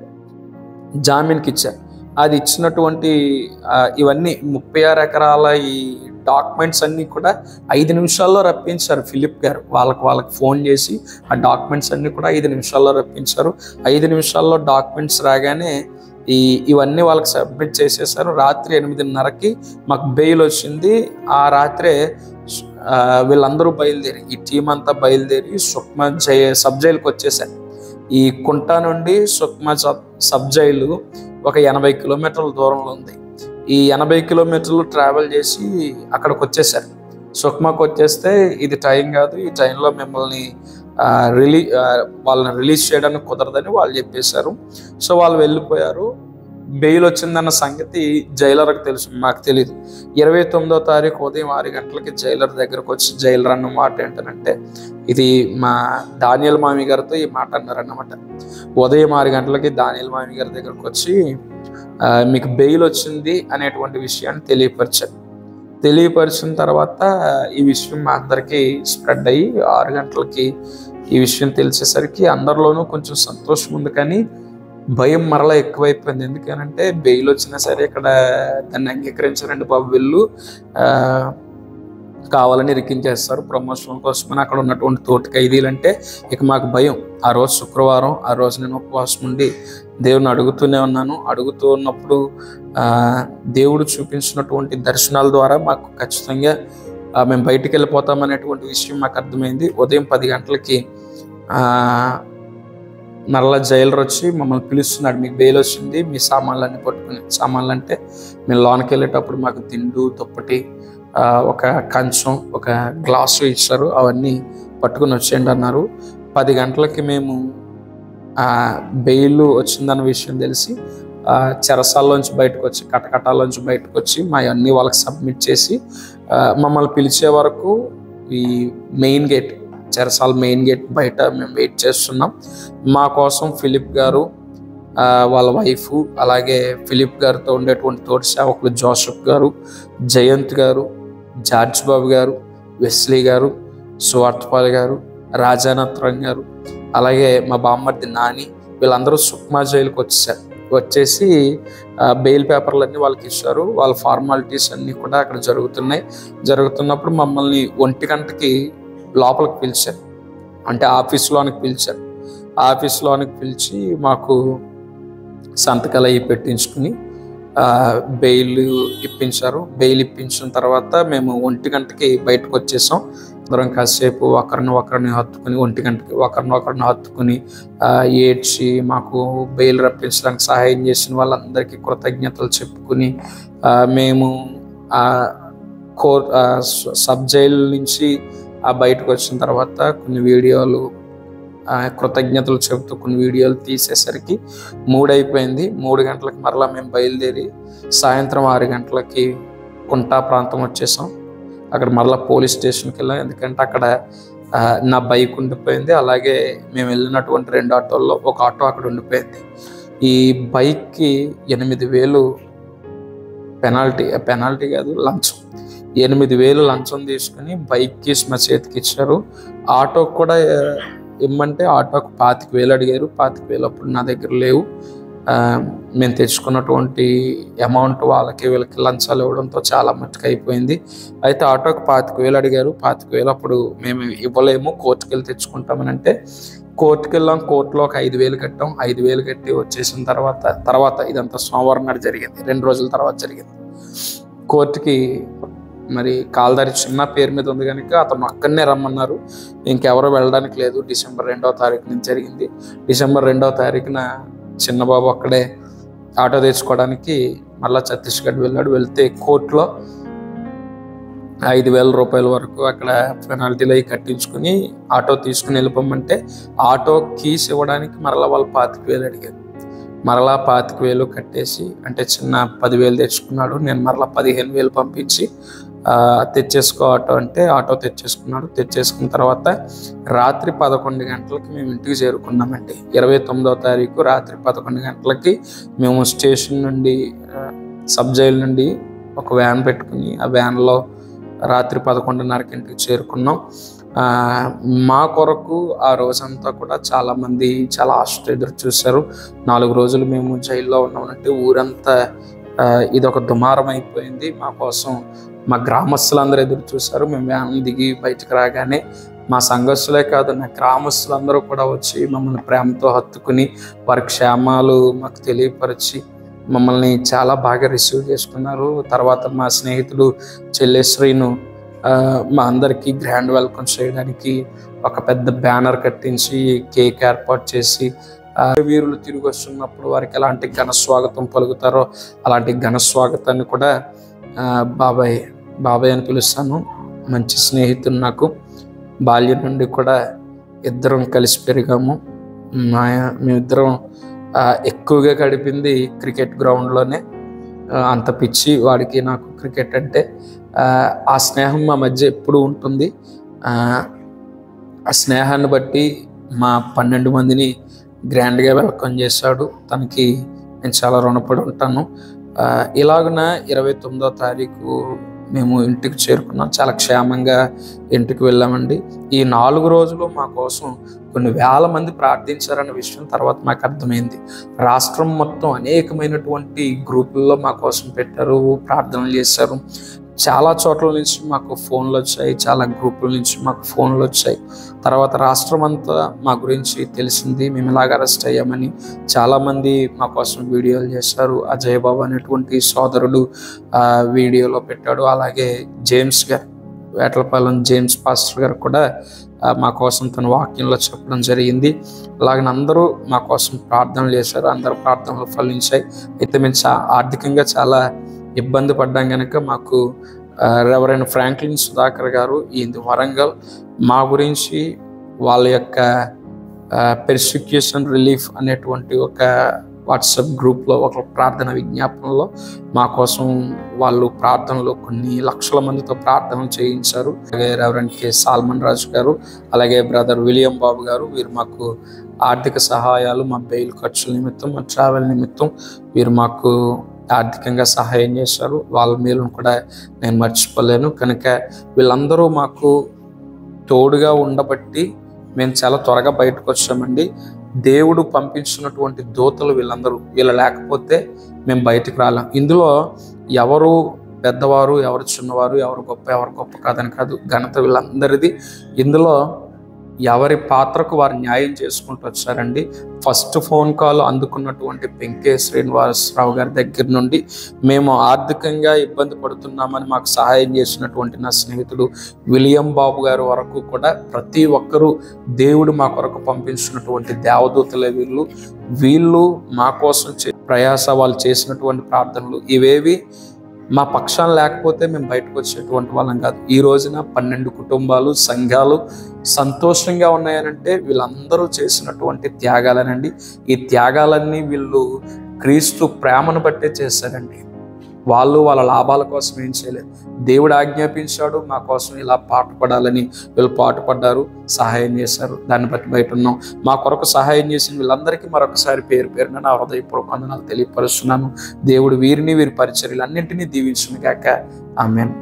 జామీన్కి ఇచ్చారు. అది ఇచ్చినటువంటి ఇవన్నీ 36 ఎకరాల ఈ డాక్యుమెంట్స్ అన్నీ కూడా 5 నిమిషాల్లో రప్పించారు ఫిలిప్ గారు. వాళ్ళకి ఫోన్ చేసి ఆ డాక్యుమెంట్స్ అన్నీ కూడా 5 నిమిషాల్లో రప్పించారు. 5 నిమిషాల్లో డాక్యుమెంట్స్ రాగానే ఇవన్నీ వాళ్ళకి సబ్మిట్ చేసేసారు. రాత్రి 8:30కి మాకు బెయిల్ వచ్చింది. ఆ రాత్రే వీళ్ళందరూ బయలుదేరి, ఈ టీం అంతా బయలుదేరి సుక్మా సబ్ జైలుకి వచ్చేసారు. ఈ కుంటా నుండి సుక్మా సబ్ జైలు ఒక 80 కిలోమీటర్ల దూరంలో ఉంది. ఈ 80 కిలోమీటర్లు ట్రావెల్ చేసి అక్కడికి వచ్చేసారు. సుక్మాకు వచ్చేస్తే ఇది టైం కాదు, ఈ టైంలో మిమ్మల్ని వాళ్ళని రిలీజ్ చేయడానికి కుదరదని వాళ్ళు చెప్పేశారు. సో వాళ్ళు వెళ్ళిపోయారు. బెయిల్ వచ్చిందన్న సంగతి జైలర్కి తెలుసు, మాకు తెలియదు. 29వ తారీఖు ఉదయం 6 గంటలకి జైలర్ దగ్గరకు వచ్చి జైలర్ అన్న మాట ఏంటంటే, ఇది మా దానియేల్ మామి గారితో ఈ మాట అన్నారన్నమాట. ఉదయం 6 గంటలకి దానియేల్ మామి గారి దగ్గరకు వచ్చి మీకు బెయిల్ వచ్చింది అనేటువంటి విషయాన్ని తెలియపరిచిన తర్వాత ఈ విషయం మా అందరికీ స్ప్రెడ్ అయ్యి 6 గంటలకి ఈ విషయం తెలిసేసరికి అందరిలోనూ కొంచెం సంతోషం ఉంది, కానీ భయం మరలా ఎక్కువైపోయింది. ఎందుకనంటే బెయిల్ వచ్చినా సరే ఇక్కడ దాన్ని అంగీకరించారండి బాబు, వీళ్ళు కావాలని ఇరికించేస్తారు ప్రమోషన్ కోసమని. అక్కడ ఉన్నటువంటి తోటి ఖైదీలు అంటే ఇక మాకు భయం. ఆ రోజు శుక్రవారం, ఆ రోజు నేను ఉపవాసం ఉండి దేవుని అడుగుతూనే ఉన్నాను. అడుగుతూ ఉన్నప్పుడు దేవుడు చూపించినటువంటి దర్శనాల ద్వారా మాకు ఖచ్చితంగా మేము బయటికి వెళ్ళిపోతామనేటువంటి విషయం మాకు అర్థమైంది. ఉదయం 10 గంటలకి మరలా జైలర్ వచ్చి మమ్మల్ని పిలుస్తున్నాడు, మీకు బెయిల్ వచ్చింది, మీ సామాన్లన్నీ పట్టుకుని. సామాన్లు అంటే మేము లోనికి వెళ్ళేటప్పుడు మాకు దిండు, దుప్పటి, ఒక కంచం, ఒక గ్లాసు ఇచ్చారు, అవన్నీ పట్టుకుని వచ్చేయండి అన్నారు. 10 గంటలకి మేము బెయిల్ వచ్చిందన్న విషయం తెలిసి చెరసాల్లోంచి బయటకు వచ్చి, కటకటాల్లోంచి బయటకు వచ్చి మా అన్నీ వాళ్ళకి సబ్మిట్ చేసి మమ్మల్ని పిలిచే వరకు ఈ మెయిన్ గేట్, చెరసాల మెయిన్ గేట్ బయట మేము వెయిట్ చేస్తున్నాం. మా కోసం ఫిలిప్ గారు, వాళ్ళ వైఫ్, అలాగే ఫిలిప్ గారితో ఉండేటువంటి తోటి సేవకులు జోసెఫ్ గారు, జయంత్ గారు, జార్జ్ బాబు గారు, వెస్లీ గారు, సువార్తపాల్ గారు, రాజానాథ్రం గారు, అలాగే మా బామ్మర్ది నాని, వీళ్ళందరూ సుక్మా జైలుకి వచ్చేసి బెయిల్ పేపర్లన్నీ వాళ్ళకి ఇచ్చారు. వాళ్ళ ఫార్మాలిటీస్ అన్నీ కూడా అక్కడ జరుగుతున్నప్పుడు మమ్మల్ని 1 గంటకి లోపలికి పిలిచారు, అంటే ఆఫీస్లోనికి పిలిచి మాకు సంతకాలు అవి పెట్టించుకుని బెయిల్ ఇప్పించారు. బెయిల్ ఇప్పించిన తర్వాత మేము 1 గంటకి బయటకు వచ్చేసాం. అందరం కాసేపు ఒకరిని హత్తుకుని 1 గంటకి ఒకరిని హత్తుకుని ఏడ్చి మాకు బెయిల్ రప్పించడానికి సహాయం చేసిన వాళ్ళందరికీ కృతజ్ఞతలు చెప్పుకుని మేము సబ్ జైలు నుంచి బయటకు వచ్చిన తర్వాత కొన్ని వీడియోలు, కృతజ్ఞతలు చెబుతూ కొన్ని వీడియోలు తీసేసరికి 3 అయిపోయింది. 3 గంటలకు మరలా మేము బయలుదేరి సాయంత్రం 6 గంటలకి కుంటా ప్రాంతం వచ్చేసాం. అక్కడ మరలా పోలీస్ స్టేషన్కి వెళ్ళాం, ఎందుకంటే అక్కడ నా బైక్ ఉండిపోయింది, అలాగే మేము వెళ్ళినటువంటి 2 ఆటోల్లో ఒక ఆటో అక్కడ ఉండిపోయింది. ఈ బైక్కి 8,000 పెనాల్టీ కాదు, లంచం. 8,000 లంచం తీసుకుని బైక్ కీస్ మా చేతికి ఇచ్చారు. ఆటోకి కూడా ఇమ్మంటే ఆటోకి 25,000 అడిగారు. 25,000 అప్పుడు నా దగ్గర లేవు. మేము తెచ్చుకున్నటువంటి అమౌంట్ వీళ్ళకి లంచాలు ఇవ్వడంతో చాలా మట్టుకు అయిపోయింది. అయితే ఆటోకి 25,000 అడిగారు. 25,000 అప్పుడు మేము ఇవ్వలేము, కోర్టుకు వెళ్ళి తెచ్చుకుంటామని అంటే కోర్టుకు వెళ్ళాం. కోర్టులో ఒక 5,000 కట్టాం. 5,000 కట్టి వచ్చేసిన తర్వాత ఇదంతా సోమవారం నాడు జరిగింది, 2 రోజుల తర్వాత జరిగింది. కోర్టుకి మరి కాల్దారి చిన్న పేరు మీద ఉంది కనుక అతను అక్కడనే రమ్మన్నారు, ఇంకెవరో వెళ్ళడానికి లేదు. డిసెంబర్ 2వ తారీఖు నుంచి జరిగింది. డిసెంబర్ 2వ తారీఖున చిన్నబాబు అక్కడే ఆటో తెచ్చుకోవడానికి మళ్ళీ ఛత్తీస్గఢ్ వెళ్ళాడు. వెళ్తే కోర్టులో 5,000 రూపాయల వరకు అక్కడ పెనాల్టీలు అవి కట్టించుకుని ఆటో తీసుకుని వెళ్ళిపోమంటే ఆటో కీస్ ఇవ్వడానికి మరలా వాళ్ళు 25,000 అడిగారు. మరలా 25,000 కట్టేసి, అంటే చిన్న 10,000 తెచ్చుకున్నాడు. నేను మరలా 15,000 పంపించి తెచ్చేసుకో ఆటో అంటే ఆటో తెచ్చేసుకున్నాడు. తెచ్చేసుకున్న తర్వాత రాత్రి 11 గంటలకి మేము ఇంటికి చేరుకున్నామండి. 29వ తారీఖు రాత్రి 11 గంటలకి మేము స్టేషన్ నుండి, సబ్ జైలు నుండి ఒక వ్యాన్ పెట్టుకుని ఆ వ్యాన్లో రాత్రి 11:30కి ఇంటికి చేరుకున్నాం. మా కొరకు ఆ రోజంతా కూడా చాలామంది చాలా ఆశతో ఎదురు చూశారు. 4 రోజులు మేము జైల్లో ఉన్నామంటే ఊరంతా ఇదొక దుమారం అయిపోయింది. మా కోసం మా గ్రామస్తులందరూ ఎదురు చూశారు. మేము వ్యాన్ దిగి బయటకు రాగానే మా సంఘస్థులే కాదు, నా గ్రామస్తులందరూ కూడా వచ్చి మమ్మల్ని ప్రేమతో హత్తుకుని వారి క్షేమాలు మాకు తెలియపరిచి మమ్మల్ని చాలా బాగా రిసీవ్ చేసుకున్నారు. తర్వాత మా స్నేహితుడు చెల్లేశ్రీను మా అందరికీ గ్రాండ్ వెల్కమ్ చేయడానికి ఒక పెద్ద బ్యానర్ కట్టించి కేక్ ఏర్పాటు చేసి వీరులు తిరిగి వస్తున్నప్పుడు వారికి ఎలాంటి ఘన స్వాగతం పలుకుతారో అలాంటి ఘన స్వాగతాన్ని కూడా బాబాయ్ అని పిలుస్తాను. మంచి స్నేహితుడు నాకు. బాల్యం నుండి కూడా ఇద్దరం కలిసి పెరిగాము. మేమిద్దరం ఎక్కువగా గడిపింది క్రికెట్ గ్రౌండ్లోనే. అంత పిచ్చి వాడికి నాకు క్రికెట్ అంటే. ఆ స్నేహం మా మధ్య ఎప్పుడు ఉంటుంది. ఆ స్నేహాన్ని బట్టి మా 12 మందిని గ్రాండ్గా వెల్కమ్ చేశాడు. తనకి నేను చాలా రుణపడి ఉంటాను. ఇలాగున 29వ తారీఖు మేము ఇంటికి చేరుకున్నాం. చాలా క్షేమంగా ఇంటికి వెళ్ళామండి. ఈ 4 రోజులు మా కోసం కొన్ని వేల మంది ప్రార్థించారన్న విషయం తర్వాత మాకు అర్థమైంది. రాష్ట్రం మొత్తం అనేకమైనటువంటి గ్రూపుల్లో మా కోసం పెట్టారు, ప్రార్థనలు చేశారు. చాలా చోట్ల నుంచి మాకు ఫోన్లు వచ్చాయి, చాలా గ్రూపుల నుంచి మాకు ఫోన్లు వచ్చాయి. తర్వాత రాష్ట్రం అంతా మా గురించి తెలిసింది, మేము ఇలాగ అరెస్ట్ అయ్యామని. చాలామంది మా కోసం వీడియోలు చేశారు. అజయ్ బాబు అనేటువంటి సోదరుడు వీడియోలో పెట్టాడు. అలాగే జేమ్స్ గారు, వేటలపాలెం జేమ్స్ పాస్టర్ గారు కూడా మా కోసం తన వాక్యంలో చెప్పడం జరిగింది. అలాగే అందరూ మా కోసం ప్రార్థనలు చేశారు. అందరూ ప్రార్థనలు ఫలించాయి. అయితే మేము ఆర్థికంగా చాలా ఇబ్బంది పడ్డాం కనుక మాకు రెవరెండ్ ఫ్రాంక్లిన్ సుధాకర్ గారు ఈ వరంగల్ మా గురించి వాళ్ళ యొక్క పెర్సిక్యూషన్ రిలీఫ్ అనేటువంటి ఒక వాట్సాప్ గ్రూప్లో ఒక ప్రార్థన విజ్ఞాపనలో మా కోసం వాళ్ళు ప్రార్థనలో కొన్ని లక్షల మందితో ప్రార్థనలు చేయించారు. అలాగే రెవరెండ్ కె సాల్మన్ రాజు గారు, అలాగే బ్రదర్ విలియం బాబు గారు, వీరు మాకు ఆర్థిక సహాయాలు, మా బెయిల్ ఖర్చుల నిమిత్తం, మా ట్రావెల్ నిమిత్తం వీరు మాకు ఆర్థికంగా సహాయం చేశారు. వాళ్ళ మేలును కూడా నేను మర్చిపోలేను. కనుక వీళ్ళందరూ మాకు తోడుగా ఉండబట్టి మేము చాలా త్వరగా బయటకు వచ్చామండి. దేవుడు పంపించినటువంటి దూతలు వీళ్ళందరూ. వీళ్ళు లేకపోతే మేము బయటకు రాలేం. ఇందులో ఎవరు పెద్దవారు, ఎవరు చిన్నవారు, ఎవరు గొప్ప కాదని కాదు, ఘనత వీళ్ళందరిది. ఇందులో ఎవరి పాత్రకు వారు న్యాయం చేసుకుంటూ వచ్చారండి. ఫస్ట్ ఫోన్ కాల్ అందుకున్నటువంటి పెంకే శ్రీనివాసరావు గారి దగ్గర నుండి మేము ఆర్థికంగా ఇబ్బంది పడుతున్నామని మాకు సహాయం చేసినటువంటి నా స్నేహితుడు విలియం బాబు గారి వరకు కూడా ప్రతి ఒక్కరూ దేవుడు మా కొరకు పంపించినటువంటి దేవదూతలే వీళ్ళు మా కోసం ప్రయాస, వాళ్ళు చేసినటువంటి ప్రార్థనలు ఇవేవి మా పక్షాన లేకపోతే మేము బయటకు వచ్చేటువంటి వాళ్ళం కాదు. ఈ రోజున 12 కుటుంబాలు, సంఘాలు సంతోషంగా ఉన్నాయనంటే వీళ్ళందరూ చేసినటువంటి త్యాగాలనండి. ఈ త్యాగాలన్నీ వీళ్ళు క్రీస్తు ప్రేమను బట్టే చేశారండి. వాళ్ళు వాళ్ళ లాభాల కోసం ఏం చేయలేదు. దేవుడు ఆజ్ఞాపించాడు మా కోసం ఇలా పాటుపడాలని, వీళ్ళు పాటుపడ్డారు, సహాయం చేశారు. దాన్ని బట్టి బయట ఉన్నాం. మా కొరకు సహాయం చేసిన వీళ్ళందరికీ మరొకసారి పేరున నా హృదయపూర్వక వందనాలు తెలియపరుస్తున్నాను. దేవుడు వీరి పరిచర్యలు అన్నింటినీ దీవించును గాక. ఆమేన్.